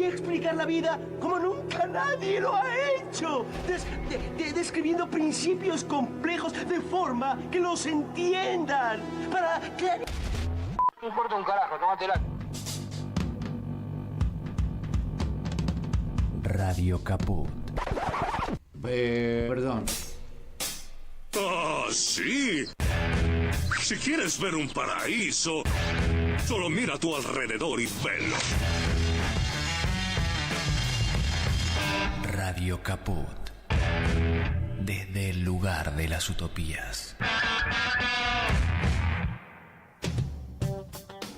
explicar la vida como nunca nadie lo ha hecho, describiendo principios complejos de forma que los entiendan, para que... No importa un carajo, tómatela. Radio Caput. Perdón. ¡Ah, sí! Si quieres ver un paraíso, solo mira a tu alrededor y velo. Radio Caput. Desde el lugar de las utopías.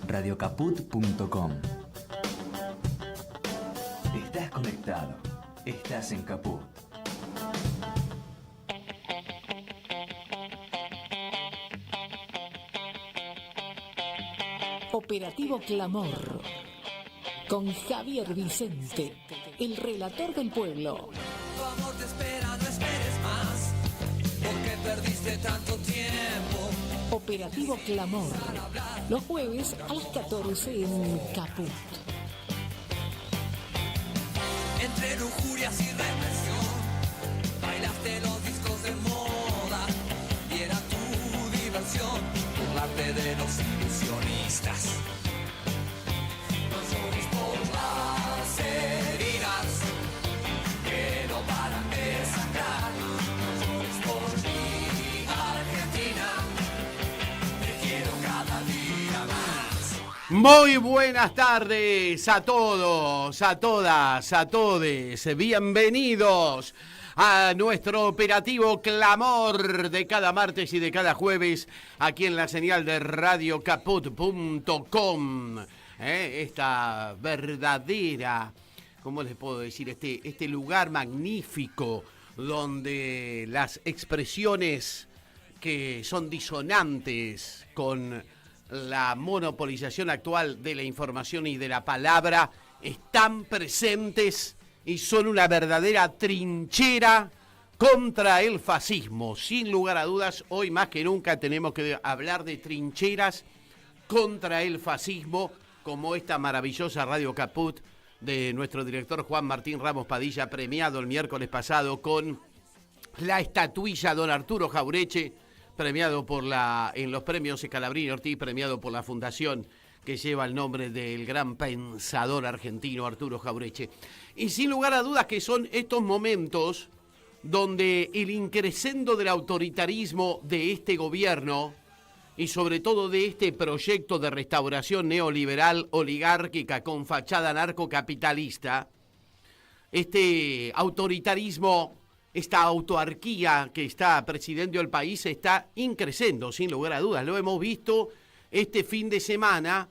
Radiocaput.com. Estás conectado. Estás en Caput. Operativo Clamor, con Javier Vicente, el relator del pueblo. Tu amor te espera, no esperes más, porque perdiste tanto tiempo. Operativo Clamor, los jueves a las 14 en Caput. Entre lujurias y represión, bailaste los discos de moda, y era tu diversión, burlarte de los ilusionistas. No llores por las heridas que no paran de sangrar. No llores por mi Argentina, te quiero cada día más. Muy buenas tardes a todos, a todas, a todes. Bienvenidos a nuestro operativo Clamor de cada martes y de cada jueves aquí en la señal de radiocaput.com. Esta verdadera, ¿cómo les puedo decir? Este lugar magnífico donde las expresiones que son disonantes con la monopolización actual de la información y de la palabra están presentes y son una verdadera trinchera contra el fascismo. Sin lugar a dudas, hoy más que nunca tenemos que hablar de trincheras contra el fascismo, como esta maravillosa Radio Caput de nuestro director Juan Martín Ramos Padilla, premiado el miércoles pasado con la estatuilla Don Arturo Jaureche, premiado en los premios Scalabrini Ortiz, premiado por la fundación que lleva el nombre del gran pensador argentino Arturo Jaureche. Y sin lugar a dudas que son estos momentos donde el increscendo del autoritarismo de este gobierno y sobre todo de este proyecto de restauración neoliberal oligárquica con fachada narcocapitalista, este autoritarismo, esta autarquía que está presidiendo el país está increciendo, sin lugar a dudas. Lo hemos visto este fin de semana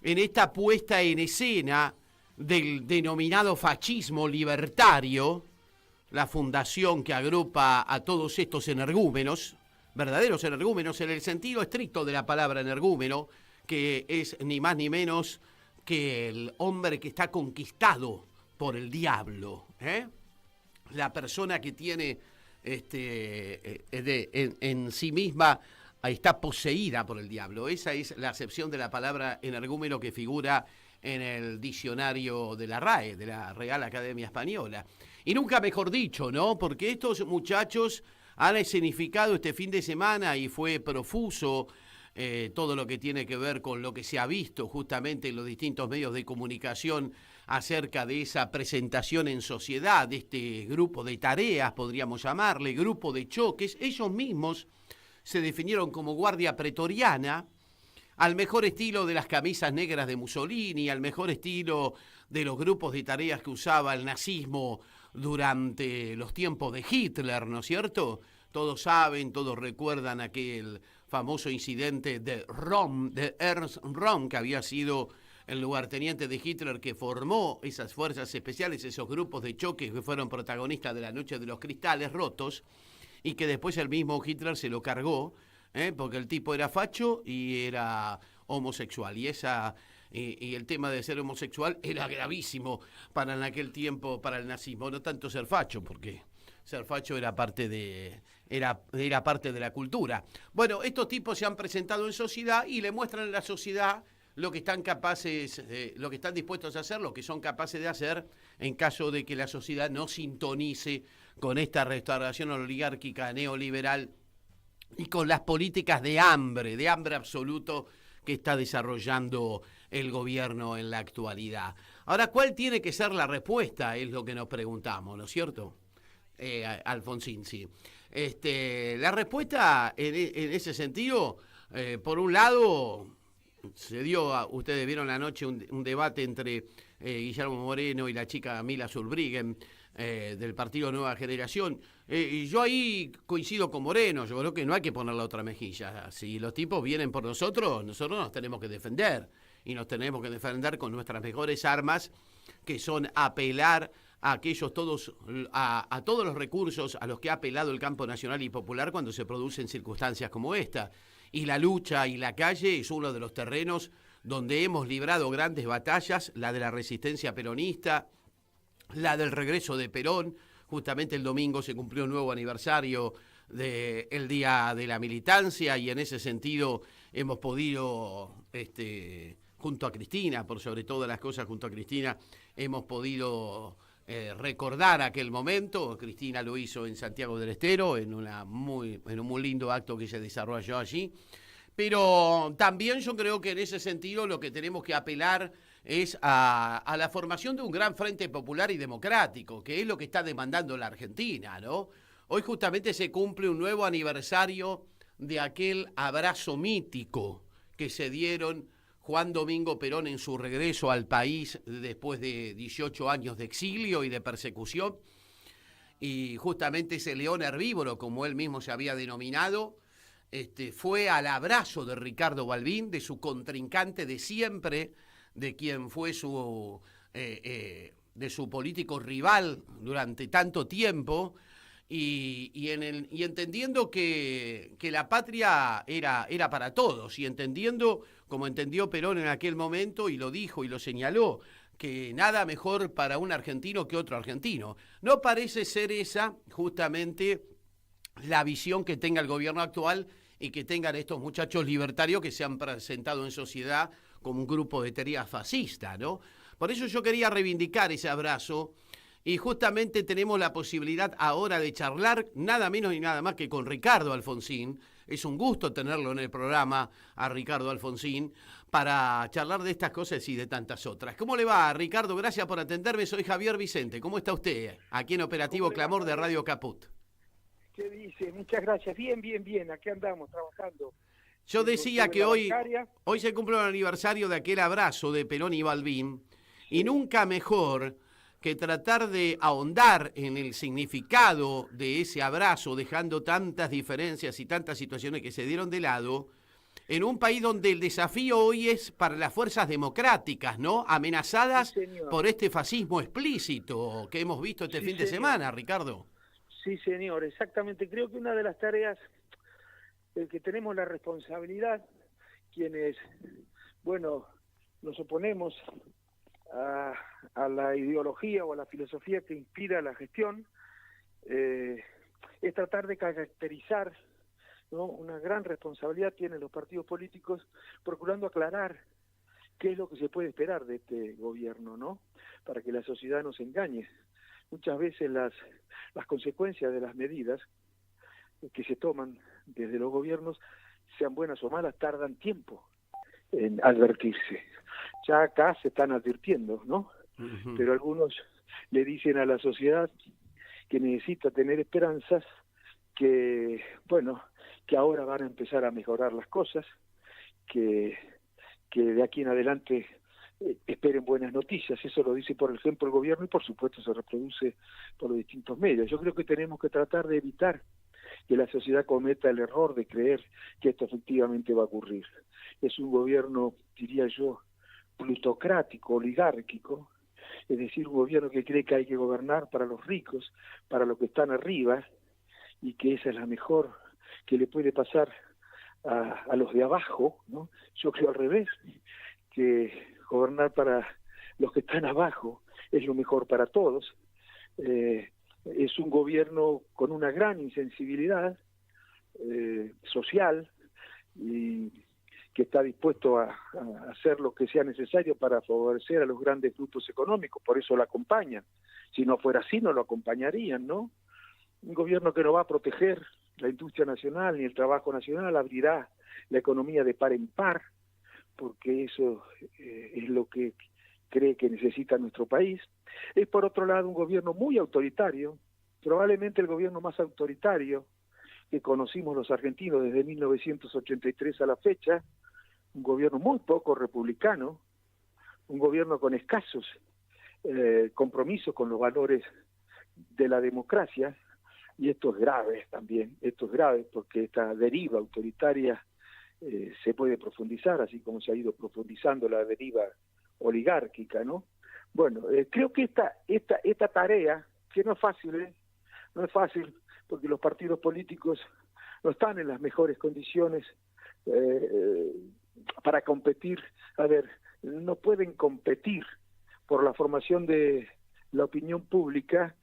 en esta puesta en escena del denominado fascismo libertario, la fundación que agrupa a todos estos energúmenos, verdaderos energúmenos en el sentido estricto de la palabra energúmeno, que es ni más ni menos que el hombre que está conquistado por el diablo, la persona que tiene en sí misma está poseída por el diablo. Esa es la acepción de la palabra energúmeno que figura en el diccionario de la RAE, de la Real Academia Española. Y nunca mejor dicho, ¿no? Porque estos muchachos han escenificado este fin de semana y fue profuso todo lo que tiene que ver con lo que se ha visto justamente en los distintos medios de comunicación acerca de esa presentación en sociedad, de este grupo de tareas, podríamos llamarle, grupo de choques. Ellos mismos se definieron como guardia pretoriana, al mejor estilo de las camisas negras de Mussolini, al mejor estilo de los grupos de tareas que usaba el nazismo durante los tiempos de Hitler, ¿no es cierto? Todos saben, todos recuerdan aquel famoso incidente de Ernst Röhm, que había sido el lugarteniente de Hitler que formó esas fuerzas especiales, esos grupos de choque que fueron protagonistas de la Noche de los Cristales Rotos, y que después el mismo Hitler se lo cargó, porque el tipo era facho y era homosexual, y el tema de ser homosexual era gravísimo para en aquel tiempo, para el nazismo, no tanto ser facho, porque ser facho era parte de la cultura. Bueno, estos tipos se han presentado en sociedad y le muestran a la sociedad lo que están capaces, lo que están dispuestos a hacer, lo que son capaces de hacer en caso de que la sociedad no sintonice con esta restauración oligárquica neoliberal y con las políticas de hambre absoluto que está desarrollando el gobierno en la actualidad. Ahora, ¿cuál tiene que ser la respuesta? Es lo que nos preguntamos, ¿no es cierto? Alfonsín, sí. La respuesta en ese sentido, por un lado, se dio, ustedes vieron anoche un debate entre Guillermo Moreno y la chica Mila Zurbriggen, del partido Nueva Generación. Y yo ahí coincido con Moreno, yo creo que no hay que poner la otra mejilla. Si los tipos vienen por nosotros nos tenemos que defender. Y nos tenemos que defender con nuestras mejores armas, que son apelar a aquellos a todos los recursos a los que ha apelado el campo nacional y popular cuando se producen circunstancias como esta. Y la lucha y la calle es uno de los terrenos donde hemos librado grandes batallas, la de la resistencia peronista, la del regreso de Perón. Justamente el domingo se cumplió un nuevo aniversario del Día de la Militancia y en ese sentido hemos podido, junto a Cristina, por sobre todas las cosas junto a Cristina, hemos podido recordar aquel momento. Cristina lo hizo en Santiago del Estero, en un muy lindo acto que se desarrolló allí. Pero también yo creo que en ese sentido lo que tenemos que apelar es a la formación de un gran frente popular y democrático, que es lo que está demandando la Argentina, ¿no? Hoy justamente se cumple un nuevo aniversario de aquel abrazo mítico que se dieron Juan Domingo Perón en su regreso al país después de 18 años de exilio y de persecución. Y justamente ese león herbívoro, como él mismo se había denominado, fue al abrazo de Ricardo Balbín, de su contrincante de siempre, de quien fue de su político rival durante tanto tiempo, y entendiendo que la patria era para todos, y entendiendo, como entendió Perón en aquel momento, y lo dijo y lo señaló, que nada mejor para un argentino que otro argentino. No parece ser esa justamente la visión que tenga el gobierno actual y que tengan estos muchachos libertarios que se han presentado en sociedad como un grupo de teoría fascista, ¿no? Por eso yo quería reivindicar ese abrazo y justamente tenemos la posibilidad ahora de charlar nada menos y nada más que con Ricardo Alfonsín. Es un gusto tenerlo en el programa a Ricardo Alfonsín para charlar de estas cosas y de tantas otras. ¿Cómo le va, Ricardo? Gracias por atenderme. Soy Javier Vicente. ¿Cómo está usted? Aquí en Operativo Clamor de Radio Caput. ¿Qué dice? Muchas gracias. Bien. Aquí andamos trabajando. Yo decía que hoy se cumple el aniversario de aquel abrazo de Perón y Balbín, y nunca mejor que tratar de ahondar en el significado de ese abrazo, dejando tantas diferencias y tantas situaciones que se dieron de lado, en un país donde el desafío hoy es para las fuerzas democráticas, ¿no? Amenazadas por este fascismo explícito que hemos visto este fin de semana, Ricardo. Sí, señor, exactamente. Creo que una de las tareas que tenemos la responsabilidad, quienes, nos oponemos a la ideología o a la filosofía que inspira la gestión, es tratar de caracterizar, ¿no? Una gran responsabilidad tienen los partidos políticos procurando aclarar qué es lo que se puede esperar de este gobierno, ¿no? Para que la sociedad no se engañe. Muchas veces las consecuencias de las medidas que se toman desde los gobiernos, sean buenas o malas, tardan tiempo en advertirse. Ya acá se están advirtiendo, ¿no? Uh-huh. Pero algunos le dicen a la sociedad que necesita tener esperanzas, que ahora van a empezar a mejorar las cosas, que de aquí en adelante esperen buenas noticias. Eso lo dice, por ejemplo, el gobierno y por supuesto se reproduce por los distintos medios. Yo creo que tenemos que tratar de evitar que la sociedad cometa el error de creer que esto efectivamente va a ocurrir. Es un gobierno, diría yo, plutocrático, oligárquico, es decir, un gobierno que cree que hay que gobernar para los ricos, para los que están arriba, y que esa es la mejor que le puede pasar a los de abajo, ¿no? Yo creo al revés, que gobernar para los que están abajo es lo mejor para todos. Es un gobierno con una gran insensibilidad social y que está dispuesto a hacer lo que sea necesario para favorecer a los grandes grupos económicos, por eso lo acompañan. Si no fuera así, no lo acompañarían, ¿no? Un gobierno que no va a proteger la industria nacional ni el trabajo nacional, abrirá la economía de par en par, porque eso es lo que cree que necesita nuestro país. Es, por otro lado, un gobierno muy autoritario, probablemente el gobierno más autoritario que conocimos los argentinos desde 1983 a la fecha, un gobierno muy poco republicano, un gobierno con escasos compromisos con los valores de la democracia, y esto es grave también, esto es grave porque esta deriva autoritaria se puede profundizar, así como se ha ido profundizando la deriva oligárquica, ¿no? Bueno, creo que esta tarea, que no es fácil, no es fácil, porque los partidos políticos no están en las mejores condiciones para competir. A ver, no pueden competir por la formación de la opinión pública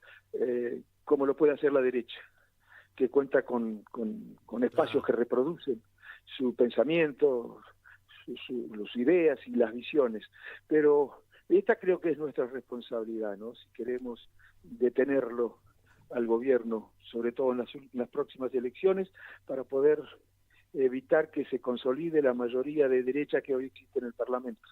como lo puede hacer la derecha, que cuenta con espacios que reproducen su pensamiento, sus ideas y las visiones. Pero esta creo que es nuestra responsabilidad, ¿no? Si queremos detenerlo al gobierno, sobre todo en las próximas elecciones, para poder evitar que se consolide la mayoría de derecha que hoy existe en el Parlamento.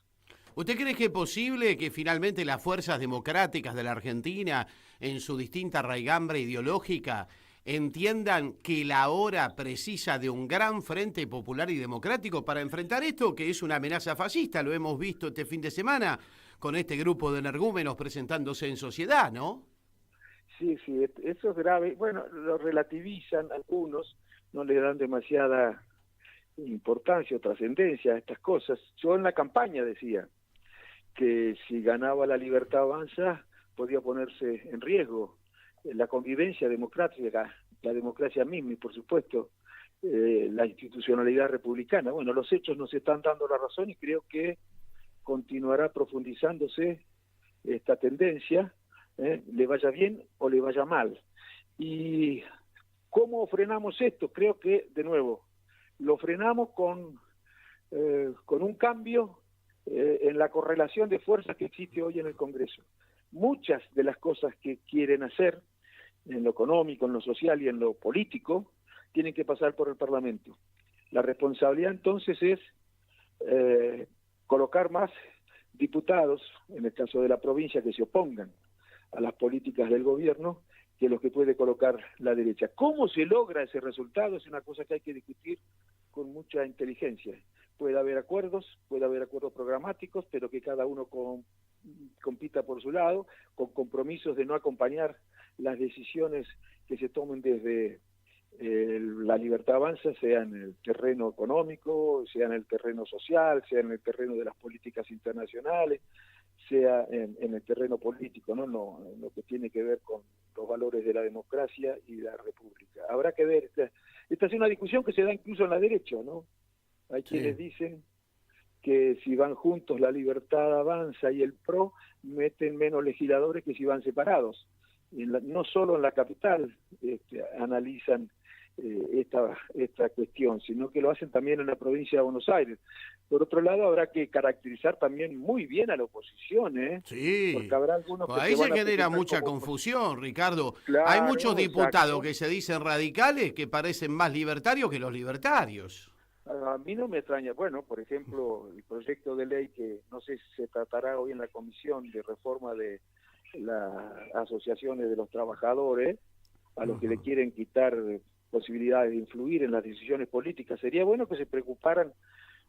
¿Usted cree que es posible que finalmente las fuerzas democráticas de la Argentina, en su distinta raigambre ideológica, entiendan que la hora precisa de un gran frente popular y democrático para enfrentar esto, que es una amenaza fascista? Lo hemos visto este fin de semana con este grupo de energúmenos presentándose en sociedad, ¿no? Sí, eso es grave. Bueno, lo relativizan algunos, no le dan demasiada importancia o trascendencia a estas cosas. Yo en la campaña decía que si ganaba la Libertad Avanza podía ponerse en riesgo la convivencia democrática, la democracia misma y, por supuesto, la institucionalidad republicana. Bueno, los hechos nos están dando la razón y creo que continuará profundizándose esta tendencia, le vaya bien o le vaya mal. ¿Y cómo frenamos esto? Creo que, de nuevo, lo frenamos con un cambio en la correlación de fuerzas que existe hoy en el Congreso. Muchas de las cosas que quieren hacer en lo económico, en lo social y en lo político tienen que pasar por el Parlamento. La responsabilidad entonces es colocar más diputados, en el caso de la provincia, que se opongan a las políticas del gobierno, que los que puede colocar la derecha. ¿Cómo se logra ese resultado? Es una cosa que hay que discutir con mucha inteligencia. Puede haber acuerdos programáticos, pero que cada uno compita por su lado, con compromisos de no acompañar las decisiones que se tomen desde la Libertad Avanza, sea en el terreno económico, sea en el terreno social, sea en el terreno de las políticas internacionales, sea en el terreno político, ¿no? En lo que tiene que ver con los valores de la democracia y la república. Habrá que ver, esta es una discusión que se da incluso en la derecha, ¿no? Hay quienes dicen que si van juntos la Libertad Avanza y el PRO, meten menos legisladores que si van separados. No solo en la capital analizan esta cuestión, sino que lo hacen también en la provincia de Buenos Aires. Por otro lado, habrá que caracterizar también muy bien a la oposición, Sí, porque habrá algunos que ahí se genera mucha como... confusión, Ricardo. Claro, hay muchos diputados exacto, que se dicen radicales que parecen más libertarios que los libertarios. A mí no me extraña. Bueno, por ejemplo, el proyecto de ley que no sé si se tratará hoy en la Comisión de Reforma de las asociaciones de los trabajadores, a los que le quieren quitar posibilidades de influir en las decisiones políticas. Sería bueno que se preocuparan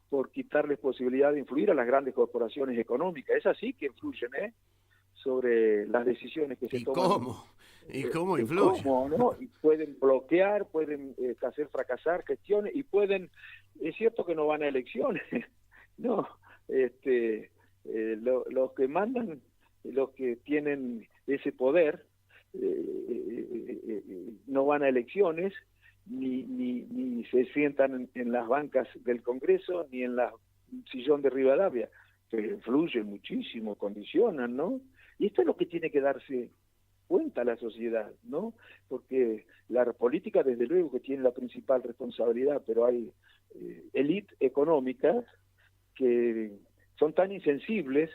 por quitarles posibilidad de influir a las grandes corporaciones económicas. Es así que influyen sobre las decisiones que se toman. ¿Cómo? ¿Y cómo influyen? ¿Cómo, no? Y pueden bloquear, pueden hacer fracasar gestiones y pueden... Es cierto que no van a elecciones, no. Los que mandan, los que tienen ese poder, no van a elecciones, ni se sientan en las bancas del Congreso, ni en la sillón de Rivadavia, pero influyen muchísimo, condicionan, ¿no? Y esto es lo que tiene que darse cuenta la sociedad, ¿no? Porque la política, desde luego, que tiene la principal responsabilidad, pero hay élites económicas que son tan insensibles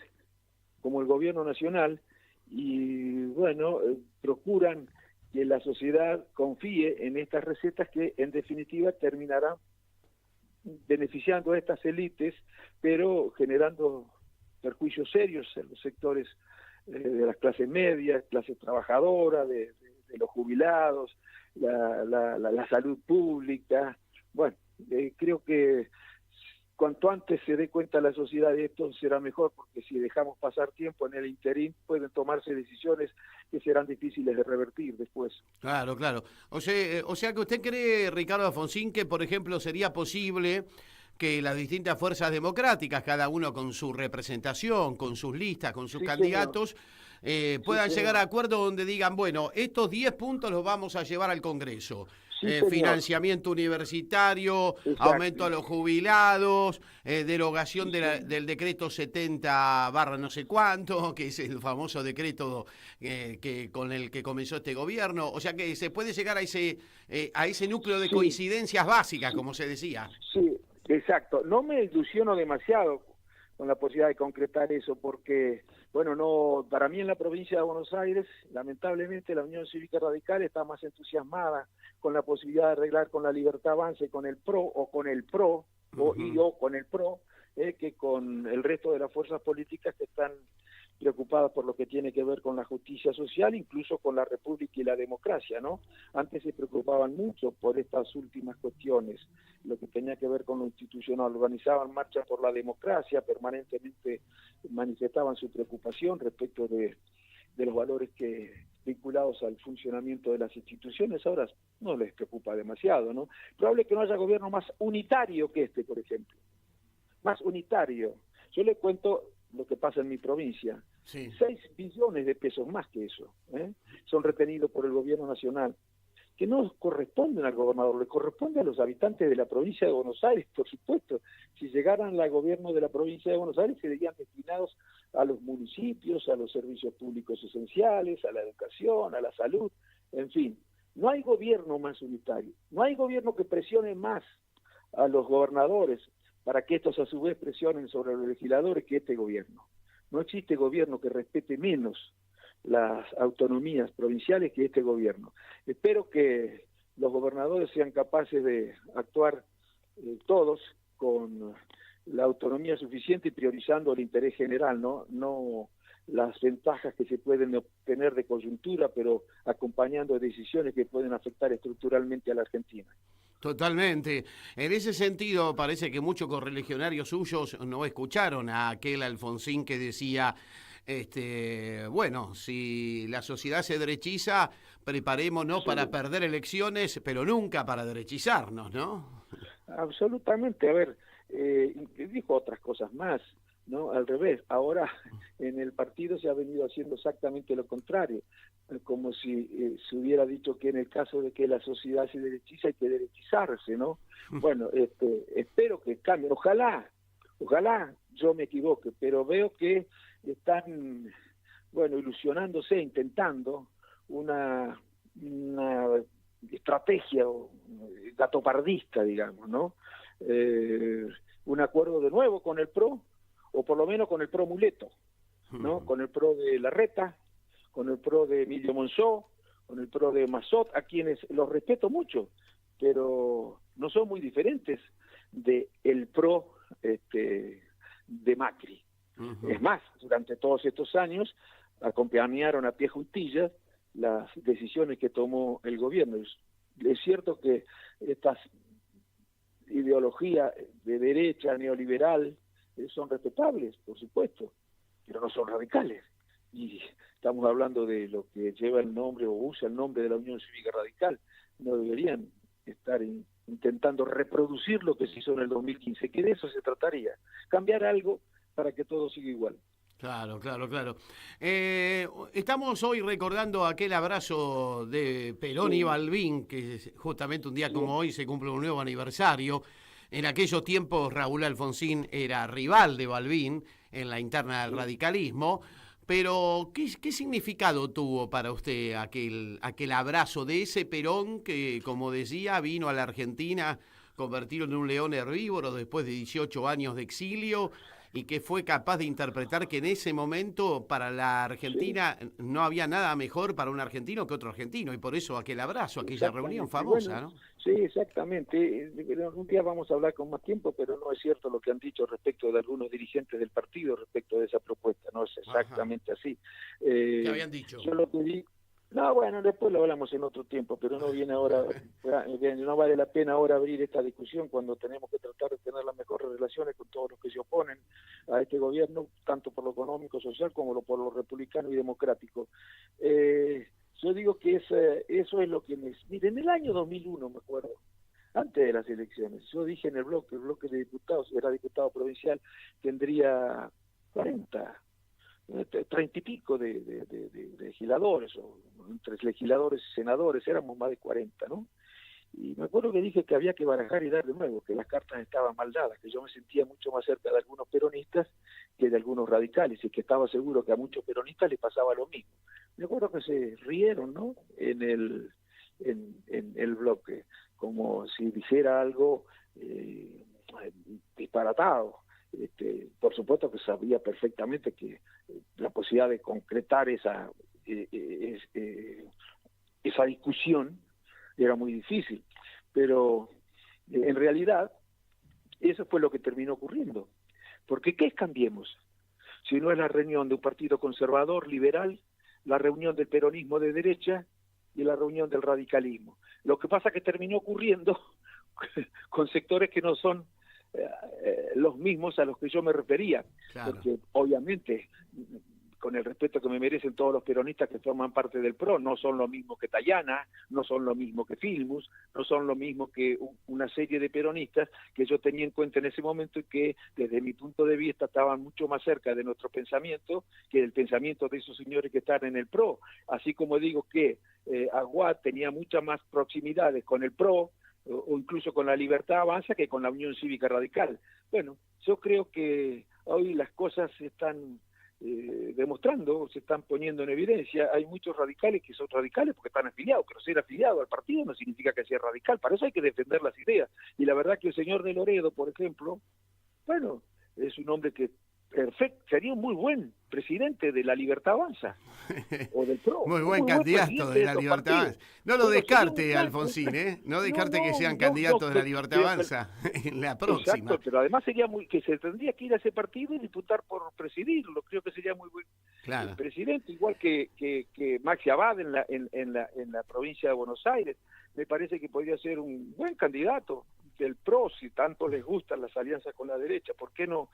como el gobierno nacional y, bueno, procuran que la sociedad confíe en estas recetas que, en definitiva, terminarán beneficiando a estas élites, pero generando perjuicios serios en los sectores de las clases medias, clases trabajadoras, de los jubilados, la salud pública. Bueno, creo que cuanto antes se dé cuenta la sociedad de esto será mejor, porque si dejamos pasar tiempo en el interín pueden tomarse decisiones que serán difíciles de revertir después. Claro, claro. O sea que usted cree, Ricardo Alfonsín, que por ejemplo sería posible que las distintas fuerzas democráticas, cada uno con su representación, con sus listas, con sus candidatos, puedan llegar a acuerdos donde digan, bueno, estos 10 puntos los vamos a llevar al Congreso. Financiamiento universitario, aumento a los jubilados, derogación del decreto 70 barra no sé cuánto, que es el famoso decreto con el que comenzó este gobierno. O sea que se puede llegar a ese núcleo de coincidencias básicas, como se decía. Sí, exacto. No me ilusiono demasiado con la posibilidad de concretar eso, porque, bueno, no, para mí en la provincia de Buenos Aires, lamentablemente la Unión Cívica Radical está más entusiasmada con la posibilidad de arreglar con la Libertad Avanza y con el PRO, o con el PRO, o con el PRO, que con el resto de las fuerzas políticas que están preocupadas por lo que tiene que ver con la justicia social, incluso con la república y la democracia, ¿no? Antes se preocupaban mucho por estas últimas cuestiones, lo que tenía que ver con lo institucional, organizaban marchas por la democracia, permanentemente manifestaban su preocupación respecto de los valores vinculados al funcionamiento de las instituciones. Ahora no les preocupa demasiado, ¿no? Probable que no haya gobierno más unitario que este, por ejemplo. Más unitario. Yo le cuento lo que pasa en mi provincia. 6 billones de pesos más que eso, son retenidos por el gobierno nacional, que no corresponden al gobernador, le corresponde a los habitantes de la provincia de Buenos Aires, por supuesto. Si llegaran al gobierno de la provincia de Buenos Aires, serían destinados a los municipios, a los servicios públicos esenciales, a la educación, a la salud, en fin. No hay gobierno más unitario, no hay gobierno que presione más a los gobernadores para que estos a su vez presionen sobre los legisladores que este gobierno. No existe gobierno que respete menos las autonomías provinciales que este gobierno. Espero que los gobernadores sean capaces de actuar todos con la autonomía suficiente y priorizando el interés general, no las ventajas que se pueden obtener de coyuntura, pero acompañando decisiones que pueden afectar estructuralmente a la Argentina. Totalmente. En ese sentido, parece que muchos correligionarios suyos no escucharon a aquel Alfonsín que decía, bueno, si la sociedad se derechiza, preparémonos para perder elecciones, pero nunca para derechizarnos, ¿no? Absolutamente. A ver, dijo otras cosas más, ¿no? Al revés, ahora en el partido se ha venido haciendo exactamente lo contrario, como si se hubiera dicho que en el caso de que la sociedad se derechiza hay que derechizarse, ¿no? Bueno, espero que cambie, ojalá yo me equivoque, pero veo que están, bueno, ilusionándose, intentando una estrategia gatopardista, digamos, ¿no? Un acuerdo de nuevo con el PRO, o por lo menos con el PRO muleto, ¿no? Con el PRO de Larreta, con el PRO de Emilio Monzó, con el PRO de Massot, a quienes los respeto mucho, pero no son muy diferentes de el PRO de Macri. Es más, durante todos estos años acompañaron a pie juntillas las decisiones que tomó el gobierno. Es cierto que estas ideologías de derecha neoliberal son respetables, por supuesto, pero no son radicales. Y estamos hablando de lo que lleva el nombre o usa el nombre de la Unión Cívica Radical. No deberían estar intentando reproducir lo que se hizo en el 2015, que de eso se trataría, cambiar algo para que todo siga igual. Claro. Estamos hoy recordando aquel abrazo de Perón y Balbín, que justamente un día como hoy se cumple un nuevo aniversario. En aquellos tiempos Raúl Alfonsín era rival de Balbín en la interna del radicalismo, pero ¿qué significado tuvo para usted aquel abrazo de ese Perón que, como decía, vino a la Argentina convertirlo en un león herbívoro después de 18 años de exilio y que fue capaz de interpretar que en ese momento para la Argentina no había nada mejor para un argentino que otro argentino, y por eso aquel abrazo, aquella reunión famosa, ¿no? Sí, exactamente. Un día vamos a hablar con más tiempo, pero no es cierto lo que han dicho respecto de algunos dirigentes del partido respecto de esa propuesta, no es exactamente así. ¿Qué habían dicho? Yo lo que di... No, bueno, después lo hablamos en otro tiempo, pero no viene ahora, no vale la pena ahora abrir esta discusión cuando tenemos que tratar de tener las mejores relaciones con todos los que se oponen a este gobierno, tanto por lo económico, social, como por lo republicano y democrático. Yo digo que eso es lo que Miren, en el año 2001, me acuerdo, antes de las elecciones, yo dije en el bloque de diputados, era diputado provincial, tendría 30 y pico de legisladores, o entre legisladores y senadores, éramos más de 40, ¿no? Y me acuerdo que dije que había que barajar y dar de nuevo, que las cartas estaban mal dadas, que yo me sentía mucho más cerca de algunos peronistas que de algunos radicales, y que estaba seguro que a muchos peronistas les pasaba lo mismo. Me acuerdo que se rieron, ¿no?, en el bloque, como si dijera algo disparatado. Por supuesto que sabía perfectamente que la posibilidad de concretar esa discusión era muy difícil, pero en realidad eso fue lo que terminó ocurriendo. Porque ¿qué es Cambiemos? Si no es la reunión de un partido conservador, liberal, la reunión del peronismo de derecha y la reunión del radicalismo. Lo que pasa es que terminó ocurriendo con sectores que no son los mismos a los que yo me refería, claro. Porque obviamente, con el respeto que me merecen todos los peronistas que forman parte del PRO, no son lo mismo que Tayana, no son lo mismo que Filmus, no son lo mismo que una serie de peronistas que yo tenía en cuenta en ese momento y que desde mi punto de vista estaban mucho más cerca de nuestro pensamiento que del pensamiento de esos señores que están en el PRO. Así como digo que Aguad tenía muchas más proximidades con el PRO, o incluso con la Libertad Avanza, que con la Unión Cívica Radical. Bueno, yo creo que hoy las cosas se están demostrando, se están poniendo en evidencia. Hay muchos radicales que son radicales porque están afiliados, pero ser afiliado al partido no significa que sea radical. Para eso hay que defender las ideas. Y la verdad que el señor de Loredo, por ejemplo, bueno, es un hombre que perfecto, sería un muy buen presidente de la Libertad Avanza o del PRO. Muy buen candidato de la Libertad Avanza. No lo descarte, Alfonsín, No descarte que sean candidatos de la Libertad Avanza en la próxima. Exacto, pero además sería que se tendría que ir a ese partido y disputar por presidirlo. Creo que sería muy buen presidente, igual que Maxi Abad en la provincia de Buenos Aires. Me parece que podría ser un buen candidato del PRO, si tanto les gustan las alianzas con la derecha. ¿Por qué no?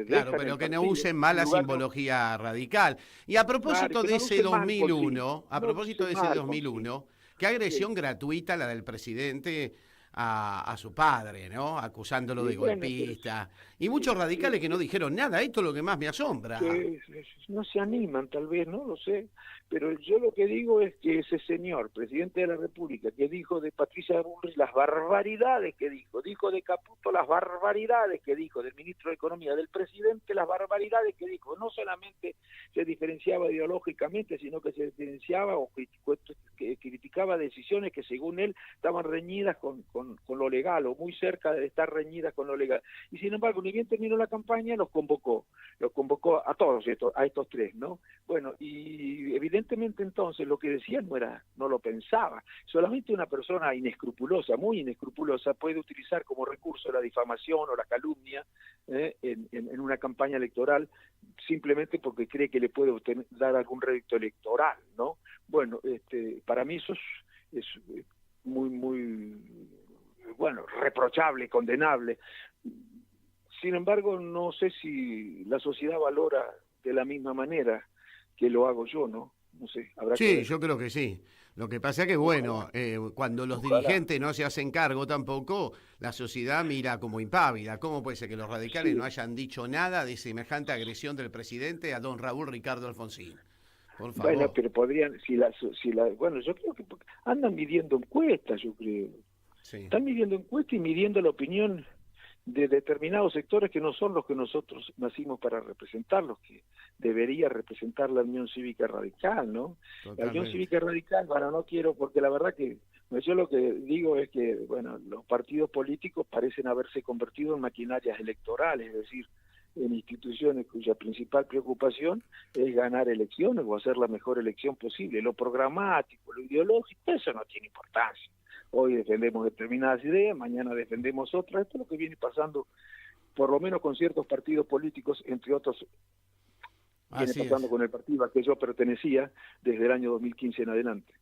Claro, pero que no usen mala simbología radical. Y a propósito de ese 2001, qué agresión gratuita la del presidente a su padre, ¿no? Acusándolo de golpista. Y muchos radicales que no dijeron nada. Esto es lo que más me asombra. No se animan, tal vez, no lo sé. Pero yo lo que digo es que ese señor, presidente de la República, que dijo de Patricia Bullrich las barbaridades que dijo de Caputo las barbaridades que dijo, del ministro de Economía, del presidente las barbaridades que dijo, no solamente se diferenciaba ideológicamente, sino que se diferenciaba o criticaba decisiones que según él estaban reñidas con lo legal, o muy cerca de estar reñidas con lo legal. Y sin embargo, ni bien terminó la campaña, los convocó a todos a estos tres, ¿no? Bueno, y evidentemente entonces lo que decía no lo pensaba. Solamente una persona inescrupulosa, muy inescrupulosa, puede utilizar como recurso la difamación o la calumnia en una campaña electoral, simplemente porque cree que le puede dar algún rédito electoral, ¿no? Bueno, para mí eso es muy, muy, bueno, reprochable, condenable. Sin embargo, no sé si la sociedad valora de la misma manera que lo hago yo, ¿no? No sé, habrá que ver. Yo creo que sí. Lo que pasa es que, bueno, cuando los dirigentes no se hacen cargo tampoco, la sociedad mira como impávida. ¿Cómo puede ser que los radicales no hayan dicho nada de semejante agresión del presidente a don Raúl Ricardo Alfonsín? Por favor. Bueno, pero podrían, bueno, yo creo que andan midiendo encuestas, yo creo. Sí. Están midiendo encuestas y midiendo la opinión de determinados sectores que no son los que nosotros nacimos para representar, los que debería representar la Unión Cívica Radical, ¿no? Totalmente. La Unión Cívica Radical, bueno, no quiero, porque la verdad que No, yo lo que digo es que, bueno, los partidos políticos parecen haberse convertido en maquinarias electorales, es decir, en instituciones cuya principal preocupación es ganar elecciones o hacer la mejor elección posible. Lo programático, lo ideológico, eso no tiene importancia. Hoy defendemos determinadas ideas, mañana defendemos otras. Esto es lo que viene pasando, por lo menos con ciertos partidos políticos, entre otros, viene pasando con el partido al que yo pertenecía desde el año 2015 en adelante.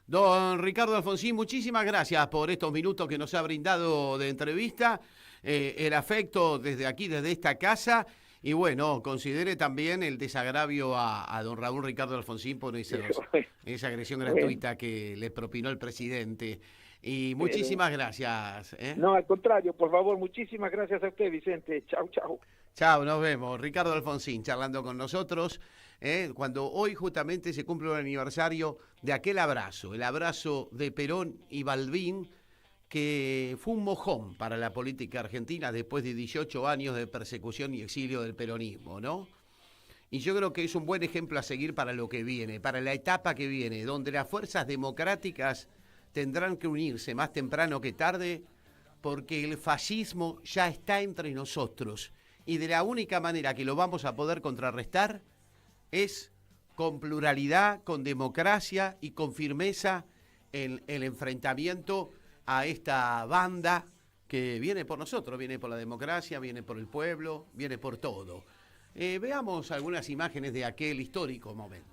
Don Ricardo Alfonsín, muchísimas gracias por estos minutos que nos ha brindado de entrevista, el afecto desde aquí, desde esta casa, y bueno, considere también el desagravio a don Raúl Ricardo Alfonsín por esa agresión gratuita que le propinó el presidente. Y muchísimas gracias. No, al contrario, por favor, muchísimas gracias a usted, Vicente. Chau, chau. Chau, nos vemos. Ricardo Alfonsín charlando con nosotros, cuando hoy justamente se cumple un aniversario de aquel abrazo, el abrazo de Perón y Balbín, que fue un mojón para la política argentina después de 18 años de persecución y exilio del peronismo, ¿no? Y yo creo que es un buen ejemplo a seguir para lo que viene, para la etapa que viene, donde las fuerzas democráticas tendrán que unirse más temprano que tarde, porque el fascismo ya está entre nosotros. Y de la única manera que lo vamos a poder contrarrestar es con pluralidad, con democracia y con firmeza en el enfrentamiento a esta banda que viene por nosotros, viene por la democracia, viene por el pueblo, viene por todo. Veamos algunas imágenes de aquel histórico momento.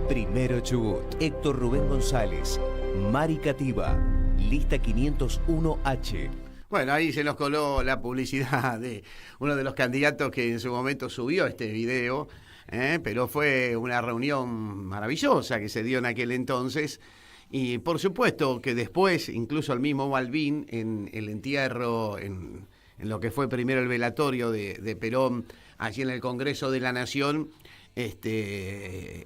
Primero Chubut, Héctor Rubén González, Mari Cativa, lista 501H. Bueno, ahí se nos coló la publicidad de uno de los candidatos que en su momento subió este video, pero fue una reunión maravillosa que se dio en aquel entonces. Y por supuesto que después, incluso el mismo Balbín, en el entierro, en lo que fue primero el velatorio de Perón, allí en el Congreso de la Nación,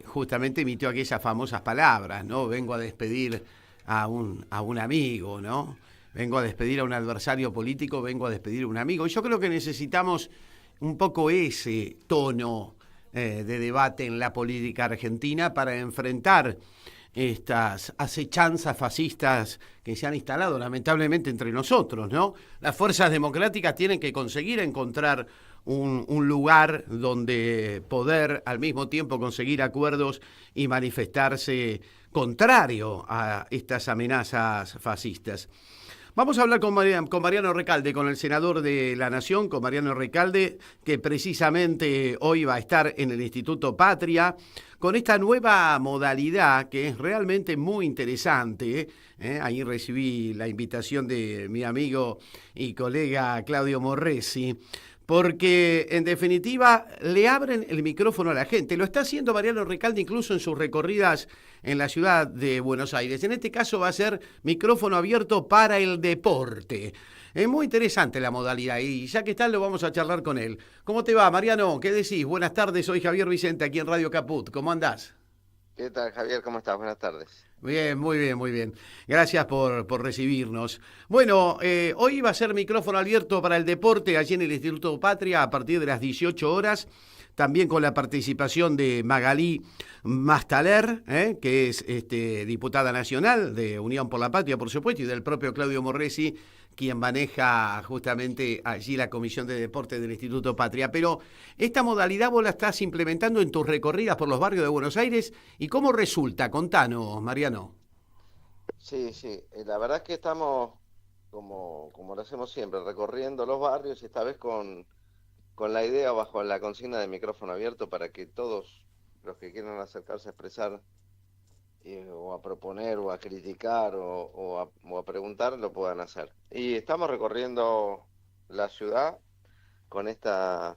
justamente emitió aquellas famosas palabras, ¿no? Vengo a despedir a un amigo, ¿no? Vengo a despedir a un adversario político, vengo a despedir a un amigo. Y yo creo que necesitamos un poco ese tono de debate en la política argentina para enfrentar estas acechanzas fascistas que se han instalado lamentablemente entre nosotros, ¿no? Las fuerzas democráticas tienen que conseguir encontrar un lugar donde poder al mismo tiempo conseguir acuerdos y manifestarse contrario a estas amenazas fascistas. Vamos a hablar con Mariano Recalde, con el senador de la Nación, con Mariano Recalde, que precisamente hoy va a estar en el Instituto Patria, con esta nueva modalidad que es realmente muy interesante. Ahí recibí la invitación de mi amigo y colega Claudio Morresi, porque en definitiva le abren el micrófono a la gente. Lo está haciendo Mariano Recalde incluso en sus recorridas en la ciudad de Buenos Aires. En este caso va a ser micrófono abierto para el deporte. Es muy interesante la modalidad y ya que está lo vamos a charlar con él. ¿Cómo te va, Mariano? ¿Qué decís? Buenas tardes, soy Javier Vicente aquí en Radio Caput. ¿Cómo andás? ¿Qué tal, Javier? ¿Cómo estás? Buenas tardes. Bien, muy bien, muy bien. Gracias por recibirnos. Bueno, hoy va a ser micrófono abierto para el deporte allí en el Instituto Patria a partir de las 18 horas, también con la participación de Magalí Mastaler, que es diputada nacional de Unión por la Patria, por supuesto, y del propio Claudio Morresi, quien maneja justamente allí la Comisión de Deporte del Instituto Patria. Pero esta modalidad vos la estás implementando en tus recorridas por los barrios de Buenos Aires. ¿Y cómo resulta? Contanos, Mariano. Sí, la verdad es que estamos, como lo hacemos siempre, recorriendo los barrios y esta vez con la idea bajo la consigna de micrófono abierto para que todos los que quieran acercarse a expresar o a proponer o a criticar o a preguntar lo puedan hacer. Y estamos recorriendo la ciudad con esta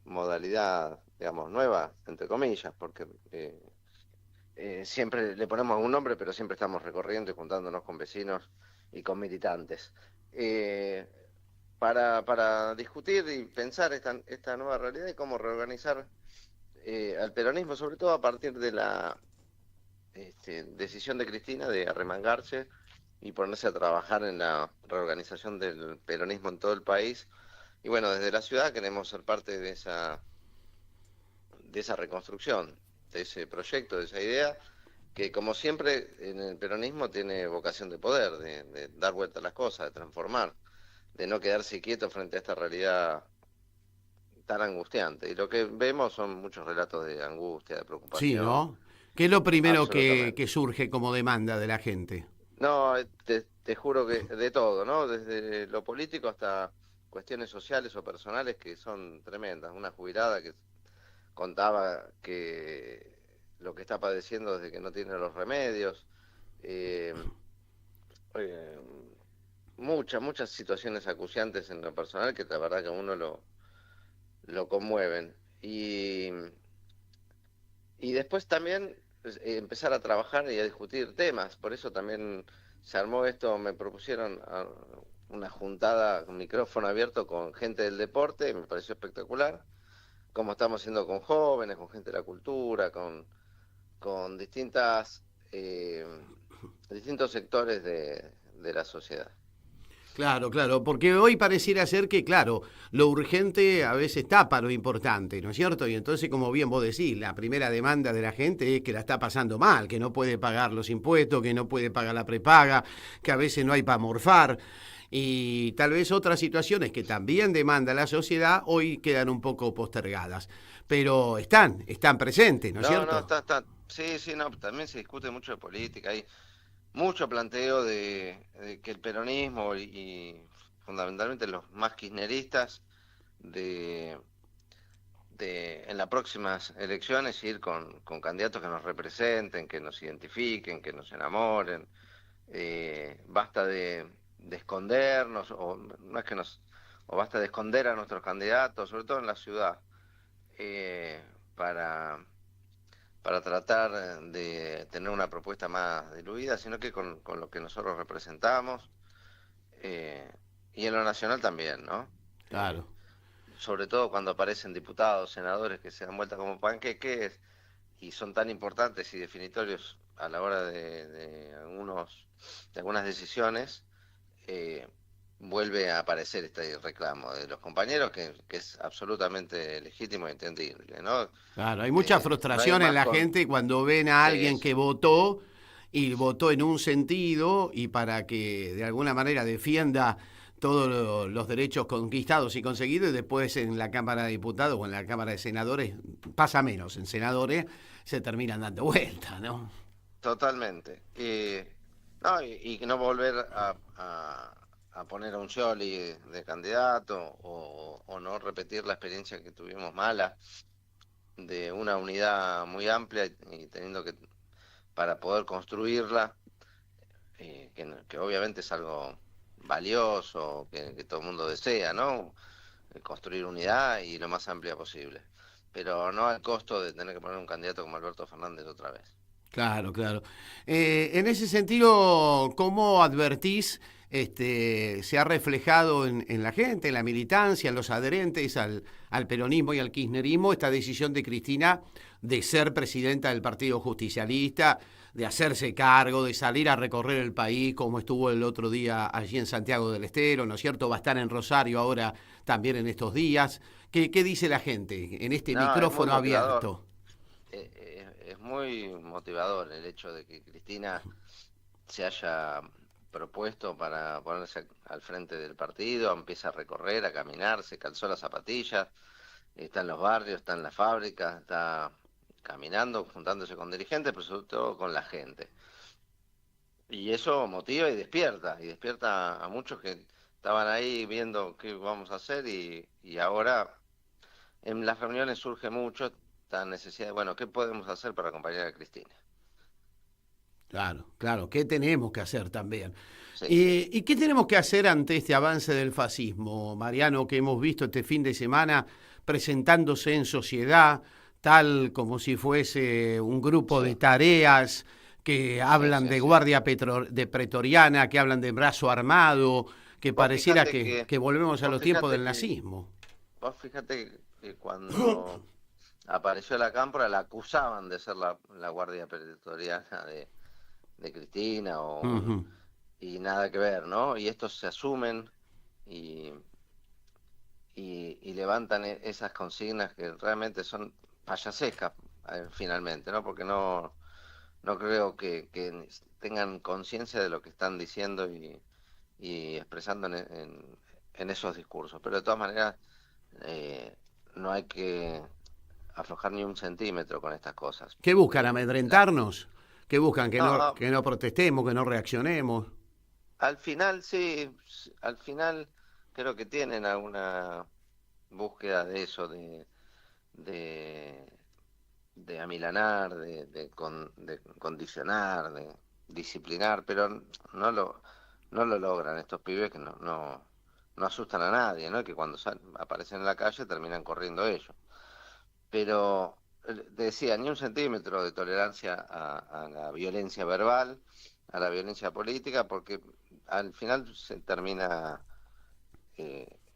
modalidad, digamos, nueva, entre comillas, porque siempre le ponemos un nombre, pero siempre estamos recorriendo y juntándonos con vecinos y con militantes. para discutir y pensar esta nueva realidad y cómo reorganizar al peronismo, sobre todo a partir de la decisión de Cristina de arremangarse y ponerse a trabajar en la reorganización del peronismo en todo el país. Y bueno, desde la ciudad queremos ser parte de esa reconstrucción, de ese proyecto, de esa idea, que como siempre en el peronismo tiene vocación de poder, de dar vuelta a las cosas, de transformar, de no quedarse quieto frente a esta realidad tan angustiante. Y lo que vemos son muchos relatos de angustia, de preocupación. Sí, ¿no? ¿Qué es lo primero que surge como demanda de la gente? No, te juro que de todo, ¿no? Desde lo político hasta cuestiones sociales o personales que son tremendas. Una jubilada que contaba que lo que está padeciendo desde que no tiene los remedios. Muchas situaciones acuciantes en lo personal que la verdad que a uno lo conmueven. Y después también empezar a trabajar y a discutir temas. Por eso también se armó esto, me propusieron una juntada con micrófono abierto con gente del deporte, me pareció espectacular, como estamos haciendo con jóvenes, con gente de la cultura, con distintos sectores de la sociedad. Claro, porque hoy pareciera ser que, claro, lo urgente a veces tapa lo importante, ¿no es cierto? Y entonces, como bien vos decís, la primera demanda de la gente es que la está pasando mal, que no puede pagar los impuestos, que no puede pagar la prepaga, que a veces no hay para morfar. Y tal vez otras situaciones que también demanda la sociedad hoy quedan un poco postergadas. Pero están presentes, ¿no es cierto? Está. Sí, no, también se discute mucho de política, hay mucho planteo de que el peronismo y fundamentalmente los más kirchneristas en las próximas elecciones ir con candidatos que nos representen, que nos identifiquen, que nos enamoren. Basta de escondernos, o basta de esconder a nuestros candidatos, sobre todo en la ciudad, para tratar de tener una propuesta más diluida, sino que con lo que nosotros representamos, y en lo nacional también, ¿no? Claro. Sobre todo cuando aparecen diputados, senadores que se dan vuelta como panqueques y son tan importantes y definitorios a la hora de algunas decisiones, vuelve a aparecer este reclamo de los compañeros que es absolutamente legítimo y entendible, ¿no? Claro, hay mucha frustración no hay en la gente cuando ven a alguien que votó y votó en un sentido y para que de alguna manera defienda todos los derechos conquistados y conseguidos, y después en la Cámara de Diputados o en la Cámara de Senadores, pasa menos, en senadores se terminan dando vuelta, ¿no? Totalmente. Y no volver a poner a un Scioli de candidato o no repetir la experiencia que tuvimos mala de una unidad muy amplia y teniendo que, para poder construirla, que obviamente es algo valioso, que todo el mundo desea, ¿no? Construir unidad y lo más amplia posible, pero no al costo de tener que poner un candidato como Alberto Fernández otra vez. Claro. En ese sentido, ¿cómo advertís se ha reflejado en la gente, en la militancia, en los adherentes al peronismo y al kirchnerismo esta decisión de Cristina de ser presidenta del Partido Justicialista, de hacerse cargo, de salir a recorrer el país como estuvo el otro día allí en Santiago del Estero, ¿no es cierto? Va a estar en Rosario ahora también en estos días. ¿Qué dice la gente en este micrófono abierto? Es muy motivador el hecho de que Cristina se haya propuesto para ponerse al frente del partido, empieza a recorrer, a caminar, se calzó las zapatillas, está en los barrios, está en las fábricas, está caminando, juntándose con dirigentes, pero sobre todo con la gente. Y eso motiva y despierta a muchos que estaban ahí viendo qué vamos a hacer y ahora en las reuniones surge mucho esta necesidad de, bueno, ¿qué podemos hacer para acompañar a Cristina? Claro, ¿qué tenemos que hacer también? Sí. ¿Y qué tenemos que hacer ante este avance del fascismo, Mariano, que hemos visto este fin de semana presentándose en sociedad, tal como si fuese un grupo de tareas que hablan de guardia pretoriana, que hablan de brazo armado, que Vos pareciera fíjate que volvemos a vos los tiempos fíjate del que- nazismo. Vos fíjate que cuando apareció la Cámpora la acusaban de ser la guardia pretoriana de Cristina Ujú. y nada que ver, ¿no? Y estos se asumen y, y levantan esas consignas que realmente son payasescas, finalmente, ¿no? Porque no creo que tengan conciencia de lo que están diciendo y expresando en esos discursos. Pero de todas maneras, eh, no hay que aflojar ni un centímetro con estas cosas. ¿Qué buscan? La- ¿Amedrentarnos? ¿Qué buscan? no, Que no protestemos, que no reaccionemos. al final sí, al final creo que tienen alguna búsqueda de eso, de, de amilanar, de condicionar, de disciplinar, pero no lo logran estos pibes que no asustan a nadie, ¿no? Que cuando aparecen en la calle terminan corriendo ellos. Pero te decía, ni un centímetro de tolerancia a la violencia verbal, a la violencia política, porque al final se termina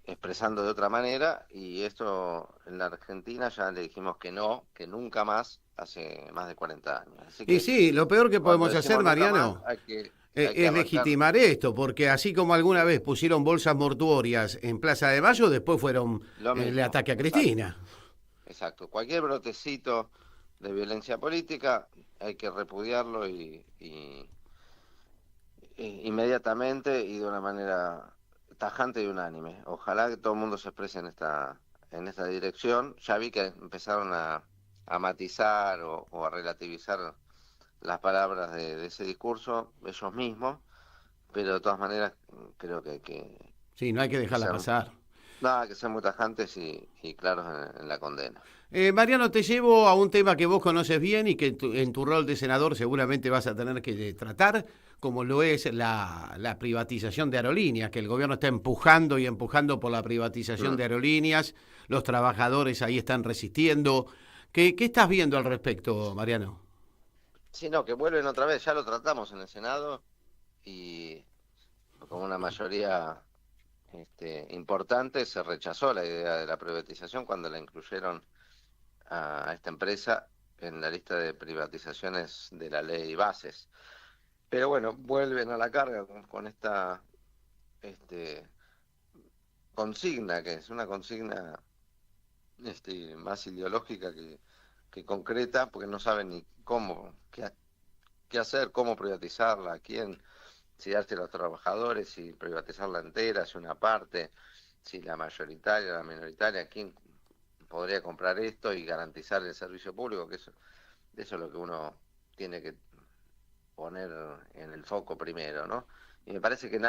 expresando de otra manera, y esto en la Argentina ya le dijimos que no, que nunca más, hace más de 40 años. Así Y que sí, lo peor que cuando podemos hacer, decimos nunca más, Mariano, hay que es arrancar. legitimar esto, porque así como alguna vez pusieron bolsas mortuorias en Plaza de Mayo, después fueron Lo el mismo, ataque a exacto, Cristina. exacto. Cualquier brotecito de violencia política hay que repudiarlo inmediatamente y de una manera tajante y unánime. Ojalá que todo el mundo se exprese en esta dirección. Ya vi que empezaron a matizar o a relativizar las palabras de ese discurso ellos mismos, pero de todas maneras creo que hay Sí, no hay que que dejarla ser, pasar. nada, que ser muy tajantes y claros en la condena. Mariano, te llevo a un tema que vos conoces bien y que en tu rol de senador seguramente vas a tener que tratar, como lo es la privatización de aerolíneas, que el gobierno está empujando y empujando por la privatización Mm. de aerolíneas, los trabajadores ahí están resistiendo. ¿Qué estás viendo al respecto, Mariano? Sí, no, que vuelven otra vez, ya lo tratamos en el Senado y con una mayoría importante se rechazó la idea de la privatización cuando la incluyeron a esta empresa en la lista de privatizaciones de la ley Bases. Pero bueno, vuelven a la carga con esta este, consigna, que es una consigna más ideológica que concreta, porque no saben ni cómo, qué hacer, cómo privatizarla, a quién, si darse a los trabajadores, si privatizarla entera, si una parte, si la mayoritaria, la minoritaria, quién podría comprar esto y garantizar el servicio público, que eso es lo que uno tiene que poner en el foco primero, ¿no? Y me parece que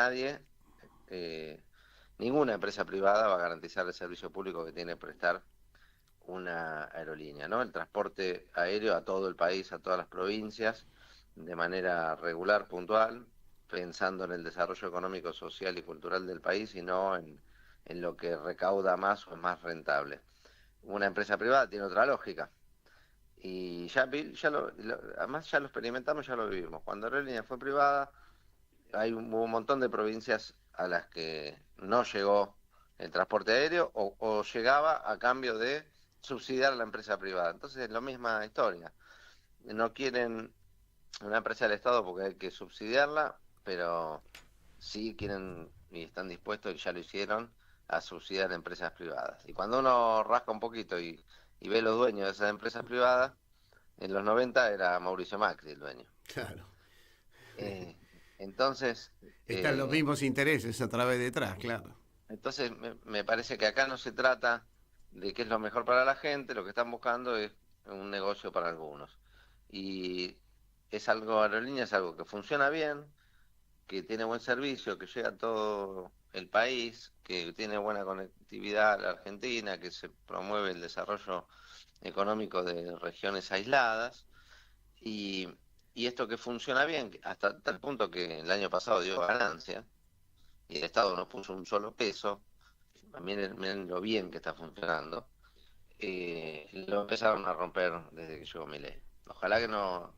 eh, ninguna empresa privada va a garantizar el servicio público que tiene que prestar una aerolínea, ¿no? El transporte aéreo a todo el país, a todas las provincias, de manera regular, puntual, pensando en el desarrollo económico, social y cultural del país y no en lo que recauda más o es más rentable. Una empresa privada tiene otra lógica. Y además ya lo experimentamos, ya lo vivimos. Cuando Aerolínea fue privada, hubo un montón de provincias a las que no llegó el transporte aéreo o llegaba a cambio de subsidiar a la empresa privada. Entonces es la misma historia. No quieren una empresa del Estado porque hay que subsidiarla, pero sí quieren y están dispuestos, y ya lo hicieron, a subsidiar empresas privadas. Y cuando uno rasca un poquito y ve los dueños de esas empresas privadas, en los 90 era Mauricio Macri el dueño. Claro. Eh, entonces, Están los mismos intereses a través detrás, claro. entonces me parece que acá no se trata de qué es lo mejor para la gente, lo que están buscando es un negocio para algunos. Y Aerolínea es algo que funciona bien, que tiene buen servicio, que llega a todo el país, que tiene buena conectividad a la Argentina, que se promueve el desarrollo económico de regiones aisladas, y, y esto que funciona bien, hasta tal punto que el año pasado dio ganancia, y el Estado no puso un solo peso, miren lo bien que está funcionando, lo empezaron a romper desde que llegó Milei. Ojalá que no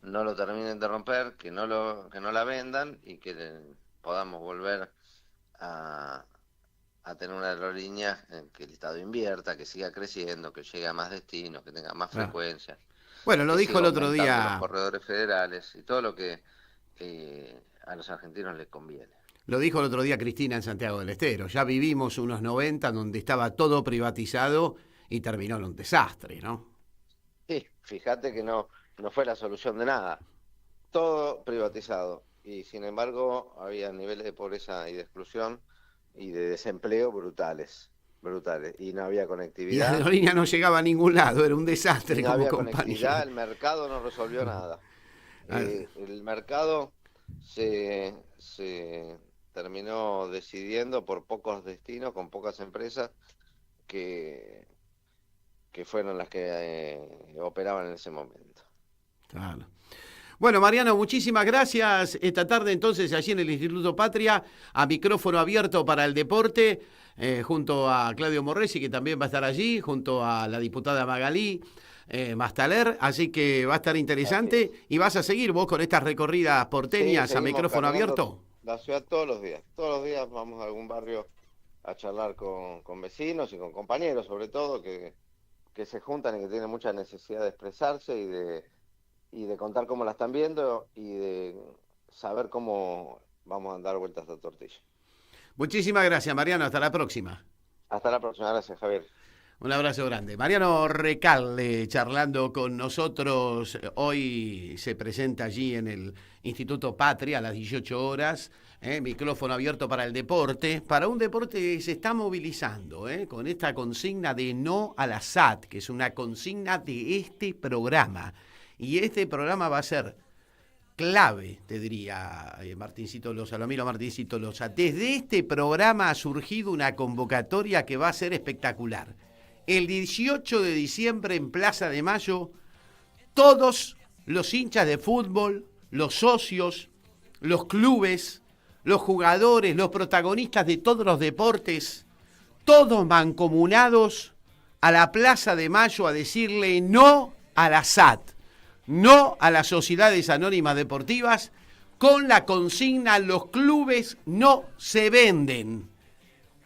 lo terminen de romper, que no la vendan y que podamos volver a tener una aerolínea en que el Estado invierta, que siga creciendo, que llegue a más destinos, que tenga más frecuencias. Bueno, lo que dijo siga el otro aumentando día. los corredores federales y todo lo que a los argentinos les conviene. Lo dijo el otro día Cristina en Santiago del Estero. Ya vivimos unos 90 donde estaba todo privatizado y terminó en un desastre, ¿no? Sí, fíjate que no fue la solución de nada. Todo privatizado. Y sin embargo, había niveles de pobreza y de exclusión y de desempleo brutales. Y no había Y la conectividad. aerolínea no llegaba a ningún lado, era un desastre No como había conectividad, compañía. el mercado no resolvió nada. El mercado se terminó decidiendo por pocos destinos, con pocas empresas que fueron las que operaban en ese momento. Claro. Bueno, Mariano, muchísimas gracias. Esta tarde entonces allí en el Instituto Patria, a micrófono abierto para el deporte, junto a Claudio Morresi, que también va a estar allí, junto a la diputada Magalí Mastaler, así que va a estar interesante. Y vas a seguir vos con estas recorridas porteñas Sí, a seguimos micrófono caminando abierto. la ciudad todos los días. Todos los días vamos a algún barrio a charlar con vecinos y con compañeros, sobre todo, que se juntan y que tienen mucha necesidad de expresarse y de contar cómo la están viendo y de saber cómo vamos a dar vueltas a la tortilla. Muchísimas gracias, Mariano. Hasta la próxima. Hasta la próxima. Gracias, Javier. Un abrazo grande. Mariano Recalde charlando con nosotros. Hoy se presenta allí en el Instituto Patria a las 18 horas. Micrófono abierto para el deporte. Para un deporte que se está movilizando con esta consigna de no a la SAT, que es una consigna de este programa. Y este programa va a ser clave, te diría Martincito Loza, lo miro a Martincito Loza. Desde este programa ha surgido una convocatoria que va a ser espectacular. El 18 de diciembre en Plaza de Mayo, todos los hinchas de fútbol, los socios, los clubes, los jugadores, los protagonistas de todos los deportes, todos mancomunados a la Plaza de Mayo a decirle no a la SAT, no a las sociedades anónimas deportivas, con la consigna los clubes no se venden.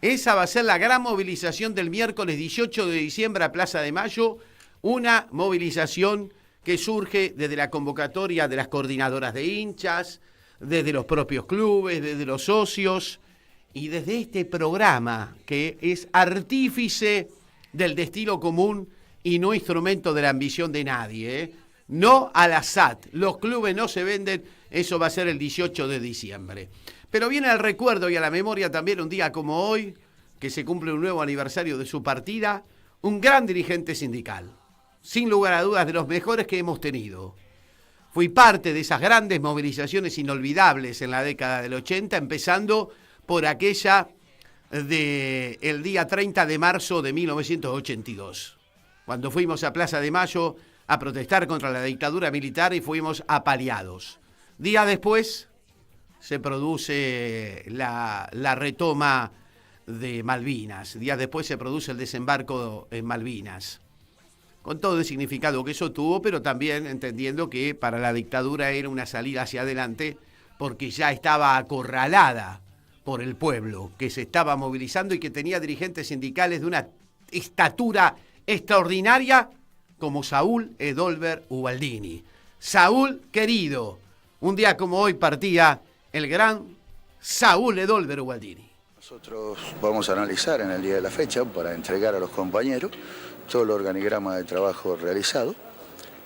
Esa va a ser la gran movilización del miércoles 18 de diciembre a Plaza de Mayo, una movilización que surge desde la convocatoria de las coordinadoras de hinchas, desde los propios clubes, desde los socios y desde este programa que es artífice del destino común y no instrumento de la ambición de nadie. No a la SAT, los clubes no se venden, eso va a ser el 18 de diciembre. Pero viene al recuerdo y a la memoria también un día como hoy, que se cumple un nuevo aniversario de su partida, un gran dirigente sindical, sin lugar a dudas de los mejores que hemos tenido. Fui parte de esas grandes movilizaciones inolvidables en la década del 80, empezando por aquella del día 30 de marzo de 1982, cuando fuimos a Plaza de Mayo a protestar contra la dictadura militar y fuimos apaleados. Días después se produce la retoma de Malvinas. Días después se produce el desembarco en Malvinas. Con todo el significado que eso tuvo, pero también entendiendo que para la dictadura era una salida hacia adelante porque ya estaba acorralada por el pueblo, que se estaba movilizando y que tenía dirigentes sindicales de una estatura extraordinaria como Saúl Edolver Ubaldini. Saúl querido, un día como hoy partía el gran Saúl Edolver Ubaldini. Nosotros vamos a analizar en el día de la fecha para entregar a los compañeros todo el organigrama de trabajo realizado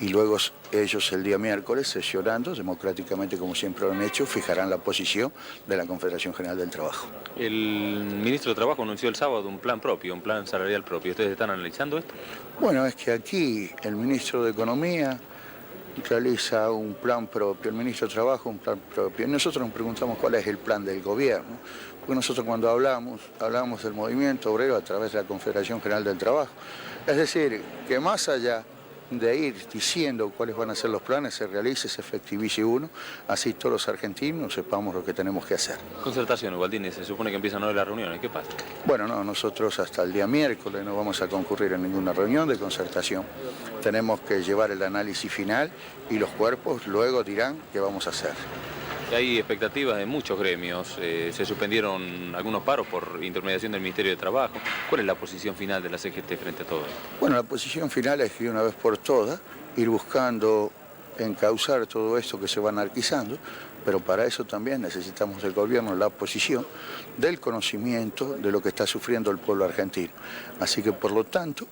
y luego ellos el día miércoles, sesionando democráticamente como siempre lo han hecho, fijarán la posición de la Confederación General del Trabajo. El ministro de Trabajo anunció el sábado un plan propio, un plan salarial propio. ¿Ustedes están analizando esto? Bueno, es que aquí el ministro de Economía realiza un plan propio, el ministro de Trabajo un plan propio. Y nosotros nos preguntamos cuál es el plan del gobierno, porque nosotros cuando hablamos del movimiento obrero a través de la Confederación General del Trabajo. Es decir, que más allá de ir diciendo cuáles van a ser los planes, se realice, se efectivice uno, así todos los argentinos sepamos lo que tenemos que hacer. Concertación, Ubaldini, se supone que empiezan hoy las reuniones, ¿qué pasa? Bueno, no, nosotros hasta el día miércoles no vamos a concurrir en ninguna reunión de concertación. Tenemos que llevar el análisis final y los cuerpos luego dirán qué vamos a hacer. Hay expectativas de muchos gremios, se suspendieron algunos paros por intermediación del Ministerio de Trabajo. ¿Cuál es la posición final de la CGT frente a todo esto? Bueno, la posición final es que de una vez por todas ir buscando encauzar todo esto que se va anarquizando, pero para eso también necesitamos del gobierno la posición del conocimiento de lo que está sufriendo el pueblo argentino. Así que, por lo tanto,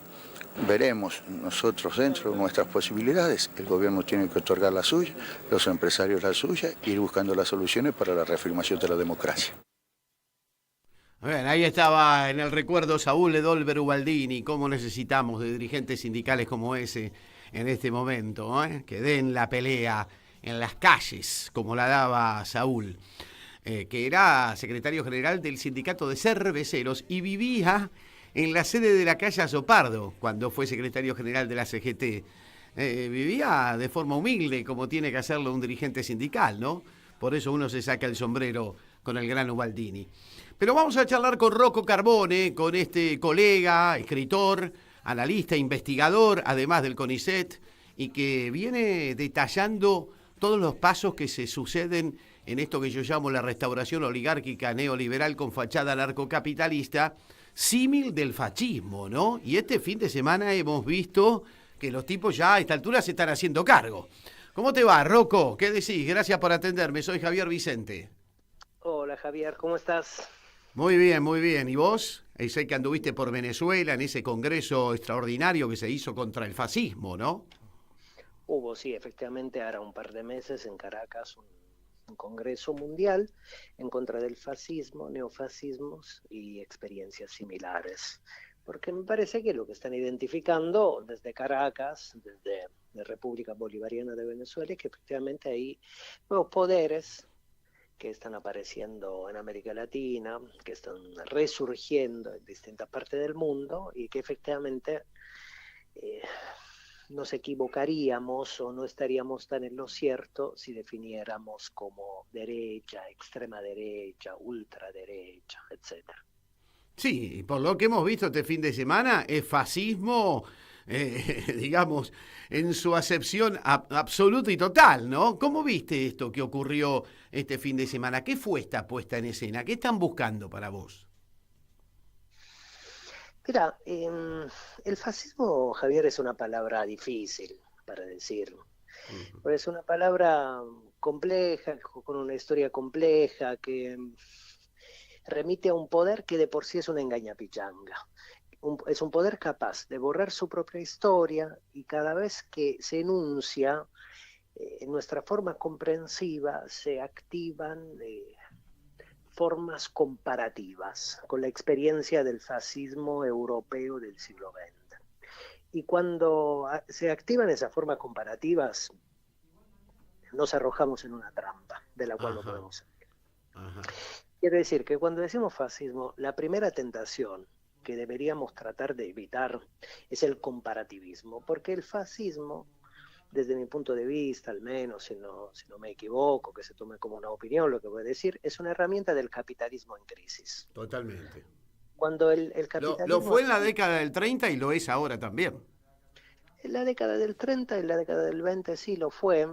veremos nosotros dentro de nuestras posibilidades, el gobierno tiene que otorgar la suya, los empresarios la suya, e ir buscando las soluciones para la reafirmación de la democracia. Bien, ahí estaba en el recuerdo Saúl Edolver Ubaldini. Cómo necesitamos de dirigentes sindicales como ese en este momento, que den la pelea en las calles, como la daba Saúl, que era secretario general del sindicato de cerveceros y vivía en la sede de la calle Azopardo, cuando fue secretario general de la CGT. Vivía de forma humilde, como tiene que hacerlo un dirigente sindical, ¿no? Por eso uno se saca el sombrero con el gran Ubaldini. Pero vamos a charlar con Rocco Carbone, con este colega, escritor, analista, investigador, además del CONICET, y que viene detallando todos los pasos que se suceden en esto que yo llamo la restauración oligárquica neoliberal con fachada narcocapitalista, símil del fascismo, ¿no? Y este fin de semana hemos visto que los tipos ya a esta altura se están haciendo cargo. ¿Cómo te va, Rocco? ¿Qué decís? Gracias por atenderme. Soy Javier Vicente. Hola, Javier. ¿Cómo estás? Muy bien, muy bien. ¿Y vos? Sé que anduviste por Venezuela en ese congreso extraordinario que se hizo contra el fascismo, ¿no? Hubo, sí, efectivamente, ahora un par de meses en Caracas un congreso mundial en contra del fascismo, neofascismos y experiencias similares. Porque me parece que lo que están identificando desde Caracas, desde la República Bolivariana de Venezuela, es que efectivamente hay nuevos poderes que están apareciendo en América Latina, que están resurgiendo en distintas partes del mundo y que efectivamente nos equivocaríamos o no estaríamos tan en lo cierto si definiéramos como derecha, extrema derecha, ultraderecha, etc. Sí, por lo que hemos visto este fin de semana, es fascismo, digamos, en su acepción absoluta y total, ¿no? ¿Cómo viste esto que ocurrió este fin de semana? ¿Qué fue esta puesta en escena? ¿Qué están buscando para vos? Mira, el fascismo, Javier, es una palabra difícil para decir. Porque es una palabra compleja, con una historia compleja, que remite a un poder que de por sí es una engañapichanga. Es un poder capaz de borrar su propia historia y cada vez que se enuncia, en nuestra forma comprensiva se activan formas comparativas con la experiencia del fascismo europeo del siglo XX. Y cuando se activan esas formas comparativas, nos arrojamos en una trampa de la cual no podemos salir. Quiere decir que cuando decimos fascismo, la primera tentación que deberíamos tratar de evitar es el comparativismo, porque el fascismo, desde mi punto de vista, al menos, si no me equivoco, que se tome como una opinión lo que voy a decir, es una herramienta del capitalismo en crisis. Totalmente. Cuando el capitalismo... Lo fue en la década del 30 y lo es ahora también. En la década del 30 y la década del 20 sí lo fue.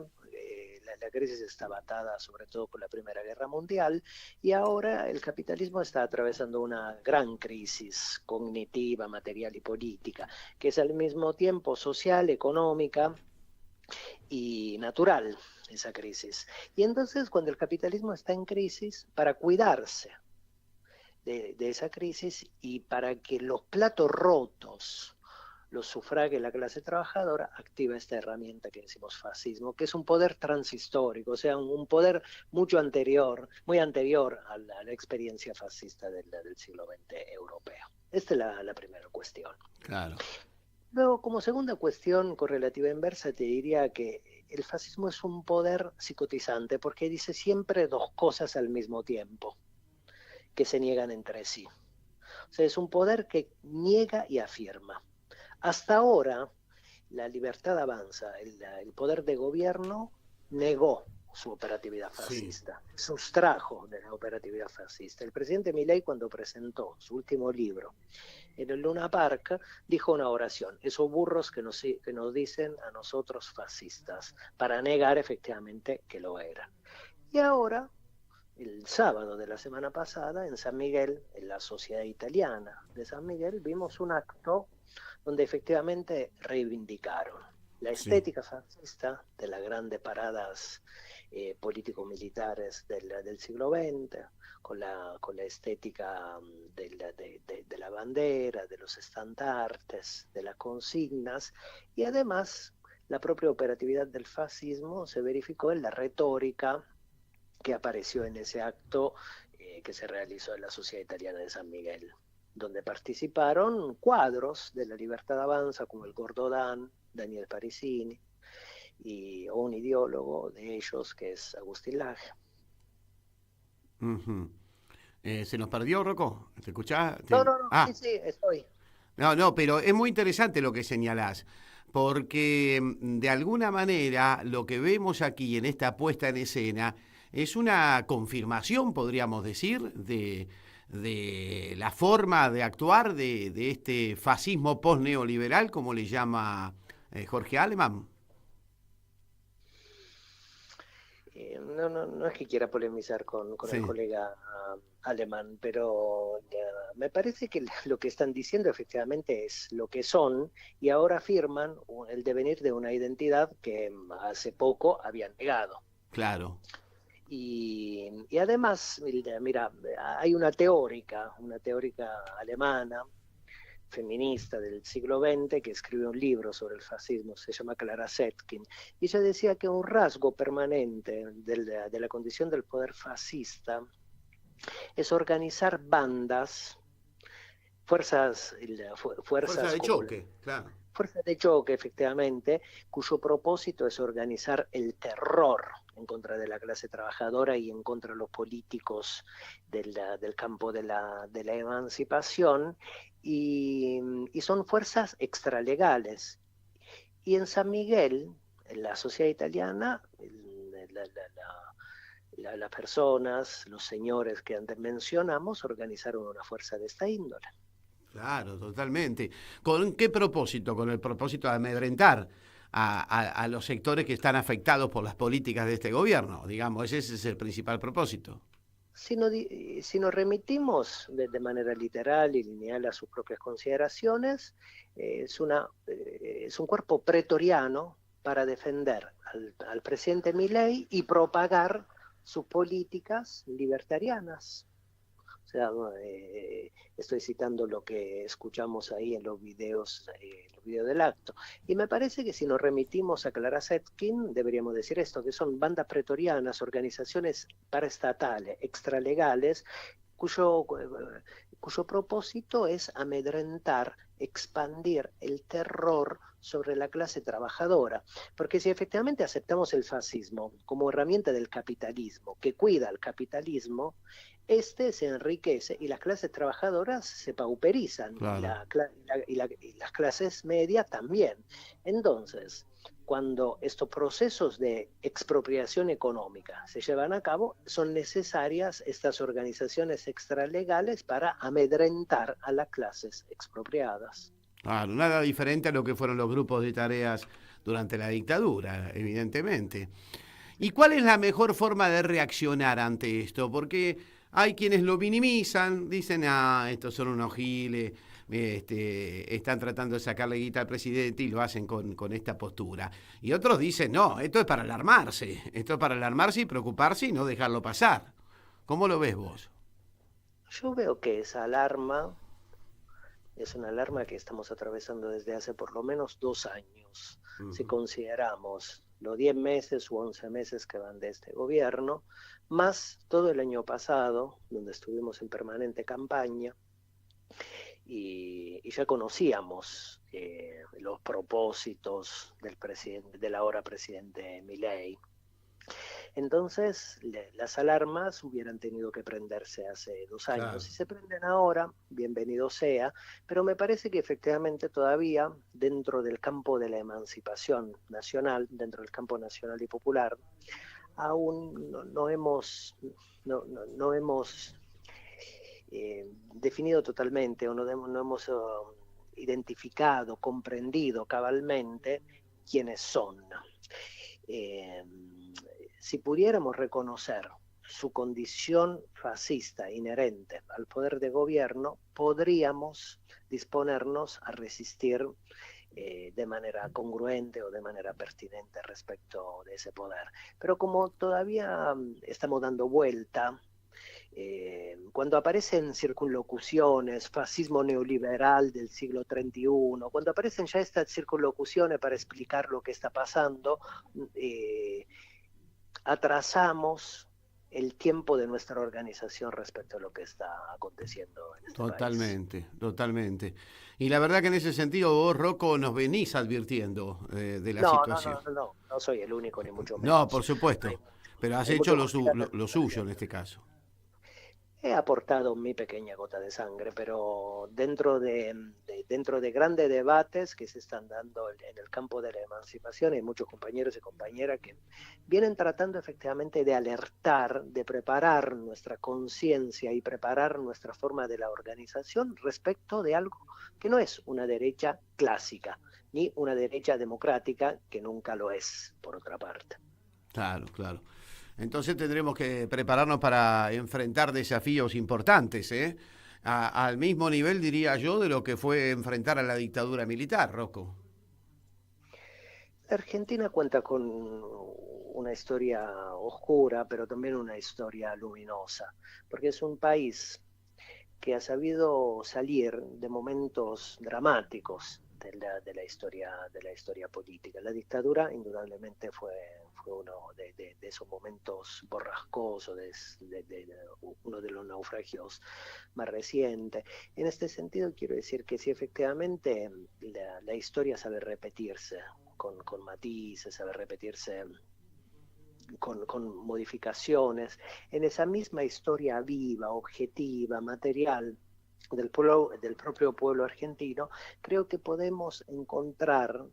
La crisis estaba atada sobre todo por la Primera Guerra Mundial y ahora el capitalismo está atravesando una gran crisis cognitiva, material y política, que es al mismo tiempo social, económica y natural, esa crisis. Y entonces cuando el capitalismo está en crisis, para cuidarse de esa crisis y para que los platos rotos los sufrague la clase trabajadora, activa esta herramienta que decimos fascismo, que es un poder transhistórico, o sea, un poder muy anterior a la experiencia fascista del siglo XX europeo. Esta es la primera cuestión. Claro. Luego, como segunda cuestión correlativa inversa, te diría que el fascismo es un poder psicotizante porque dice siempre dos cosas al mismo tiempo, que se niegan entre sí. O sea, es un poder que niega y afirma. Hasta ahora, la libertad avanza, el poder de gobierno negó su operatividad fascista, sustrajo de la operatividad fascista. El presidente Milei, cuando presentó su último libro en el Luna Park, dijo una oración, esos burros que nos dicen a nosotros fascistas, para negar efectivamente que lo eran. Y ahora, el sábado de la semana pasada, en San Miguel, en la Sociedad Italiana de San Miguel, vimos un acto donde efectivamente reivindicaron la estética fascista de las grandes paradas político-militares del siglo XX, con la estética de la bandera, de los estandartes, de las consignas, y además la propia operatividad del fascismo se verificó en la retórica que apareció en ese acto que se realizó en la Sociedad Italiana de San Miguel, donde participaron cuadros de la Libertad Avanza como el Gordo Dan, Daniel Parisini, o un ideólogo de ellos que es Agustín Laje. ¿Se nos perdió, Rocco? ¿Te escuchás? No, sí, estoy. No, pero es muy interesante lo que señalás, porque de alguna manera lo que vemos aquí en esta puesta en escena es una confirmación, podríamos decir, de la forma de actuar de este fascismo post-neoliberal, como le llama Jorge Alemán. No es que quiera polemizar con el colega Alemán, pero me parece que lo que están diciendo efectivamente es lo que son, y ahora afirman el devenir de una identidad que hace poco habían negado. Claro. Y además, mira, hay una teórica alemana, feminista del siglo XX, que escribió un libro sobre el fascismo, se llama Clara Zetkin, y ella decía que un rasgo permanente de la condición del poder fascista es organizar bandas, fuerzas de choque, claro. Fuerzas de choque, efectivamente, cuyo propósito es organizar el terror en contra de la clase trabajadora y en contra de los políticos del campo de la emancipación, y son fuerzas extralegales. Y en San Miguel, en la sociedad italiana, las personas, los señores que antes mencionamos, organizaron una fuerza de esta índole. Claro, totalmente. ¿Con qué propósito? Con el propósito de amedrentar a los sectores que están afectados por las políticas de este gobierno, digamos, ese es el principal propósito. Si nos remitimos de manera literal y lineal a sus propias consideraciones, es un cuerpo pretoriano para defender al presidente Milei y propagar sus políticas libertarianas. O sea, estoy citando lo que escuchamos ahí en los videos del acto. Y me parece que si nos remitimos a Clara Zetkin, deberíamos decir esto, que son bandas pretorianas, organizaciones paraestatales, extralegales, cuyo propósito es amedrentar, expandir el terror sobre la clase trabajadora. Porque si efectivamente aceptamos el fascismo como herramienta del capitalismo, que cuida al capitalismo, este se enriquece y las clases trabajadoras se pauperizan, claro. y las clases medias también. Entonces, cuando estos procesos de expropiación económica se llevan a cabo, son necesarias estas organizaciones extralegales para amedrentar a las clases expropiadas. Claro, nada diferente a lo que fueron los grupos de tareas durante la dictadura, evidentemente. ¿Y cuál es la mejor forma de reaccionar ante esto? Porque hay quienes lo minimizan, dicen, estos son unos giles, están tratando de sacarle guita al presidente y lo hacen con esta postura. Y otros dicen, no, esto es para alarmarse y preocuparse y no dejarlo pasar. ¿Cómo lo ves vos? Yo veo que esa alarma es una alarma que estamos atravesando desde hace por lo menos 2 años. Si consideramos los 10 meses u 11 meses que van de este gobierno, más todo el año pasado, donde estuvimos en permanente campaña, y ya conocíamos los propósitos del ahora presidente Milei. Entonces, las alarmas hubieran tenido que prenderse hace 2 años. Claro. Si se prenden ahora, bienvenido sea, pero me parece que efectivamente todavía dentro del campo de la emancipación nacional, dentro del campo nacional y popular, aún no hemos definido totalmente o no hemos identificado, comprendido cabalmente quiénes son. si pudiéramos reconocer su condición fascista inherente al poder de gobierno, podríamos disponernos a resistir de manera congruente o de manera pertinente respecto de ese poder. Pero como todavía estamos dando vuelta, cuando aparecen circunlocuciones, fascismo neoliberal del siglo XXI, cuando aparecen ya estas circunlocuciones para explicar lo que está pasando, atrasamos el tiempo de nuestra organización respecto a lo que está aconteciendo en este Totalmente, totalmente. Y la verdad que en ese sentido vos, Rocco, nos venís advirtiendo de la situación. No soy el único, ni mucho menos. No, por supuesto, pero has hecho lo suyo en este caso. He aportado mi pequeña gota de sangre, pero dentro de grandes debates que se están dando en el campo de la emancipación, hay muchos compañeros y compañeras que vienen tratando efectivamente de alertar, de preparar nuestra conciencia y preparar nuestra forma de la organización respecto de algo que no es una derecha clásica, ni una derecha democrática, que nunca lo es, por otra parte. Claro, claro. Entonces tendremos que prepararnos para enfrentar desafíos importantes, al mismo nivel, diría yo, de lo que fue enfrentar a la dictadura militar, Rocco. La Argentina cuenta con una historia oscura, pero también una historia luminosa, porque es un país que ha sabido salir de momentos dramáticos de la historia política. La dictadura indudablemente fue uno de esos momentos borrascosos, uno de los naufragios más recientes. En este sentido quiero decir que sí, efectivamente la historia sabe repetirse con matices, sabe repetirse con modificaciones. En esa misma historia viva, objetiva, material del propio pueblo argentino, creo que podemos encontrar,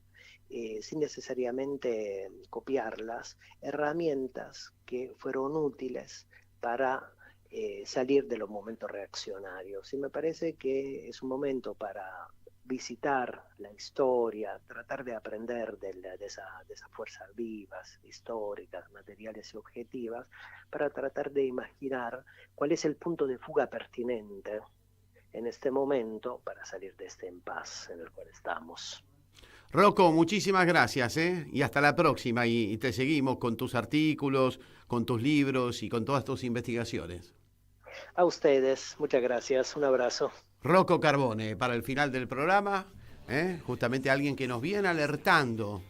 sin necesariamente copiarlas, herramientas que fueron útiles para salir de los momentos reaccionarios. Y me parece que es un momento para visitar la historia, tratar de aprender de esas fuerzas vivas, históricas, materiales y objetivas, para tratar de imaginar cuál es el punto de fuga pertinente en este momento para salir de este impasse en el cual estamos. Rocco, muchísimas gracias, y hasta la próxima, y te seguimos con tus artículos, con tus libros y con todas tus investigaciones. A ustedes, muchas gracias, un abrazo. Rocco Carbone, para el final del programa, justamente alguien que nos viene alertando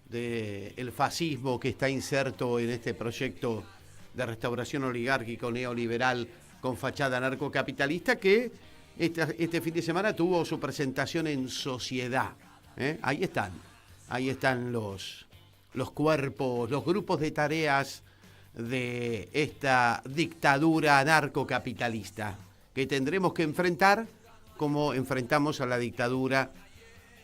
del fascismo que está inserto en este proyecto de restauración oligárquico neoliberal con fachada narcocapitalista que este fin de semana tuvo su presentación en Sociedad. Ahí están los cuerpos, los grupos de tareas de esta dictadura narcocapitalista que tendremos que enfrentar como enfrentamos a la dictadura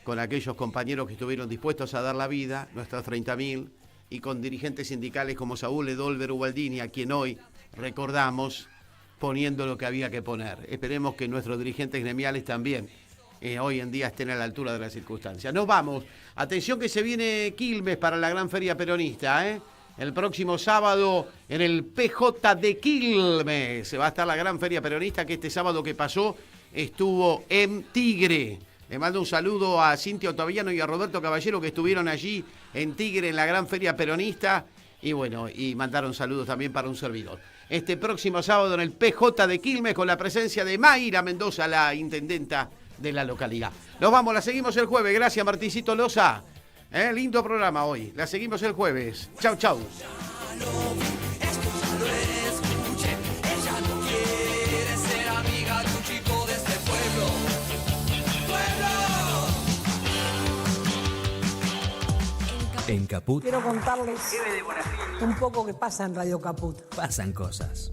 con aquellos compañeros que estuvieron dispuestos a dar la vida, nuestros 30.000, y con dirigentes sindicales como Saúl Edolver Ubaldini, a quien hoy recordamos poniendo lo que había que poner. Esperemos que nuestros dirigentes gremiales también hoy en día estén a la altura de las circunstancias. Nos vamos. Atención que se viene Quilmes para la Gran Feria Peronista, El próximo sábado en el PJ de Quilmes se va a estar la Gran Feria Peronista, que este sábado que pasó estuvo en Tigre. Le mando un saludo a Cintia Ottaviano y a Roberto Caballero, que estuvieron allí en Tigre en la Gran Feria Peronista, y bueno, y mandaron saludos también para un servidor. Este próximo sábado en el PJ de Quilmes, con la presencia de Mayra Mendoza, la intendenta de la localidad. Nos vamos, la seguimos el jueves. Gracias, Martincito Loza. Lindo programa hoy. La seguimos el jueves. Chau, chau. En Caput quiero contarles un poco que pasa en Radio Caput. pasan cosas.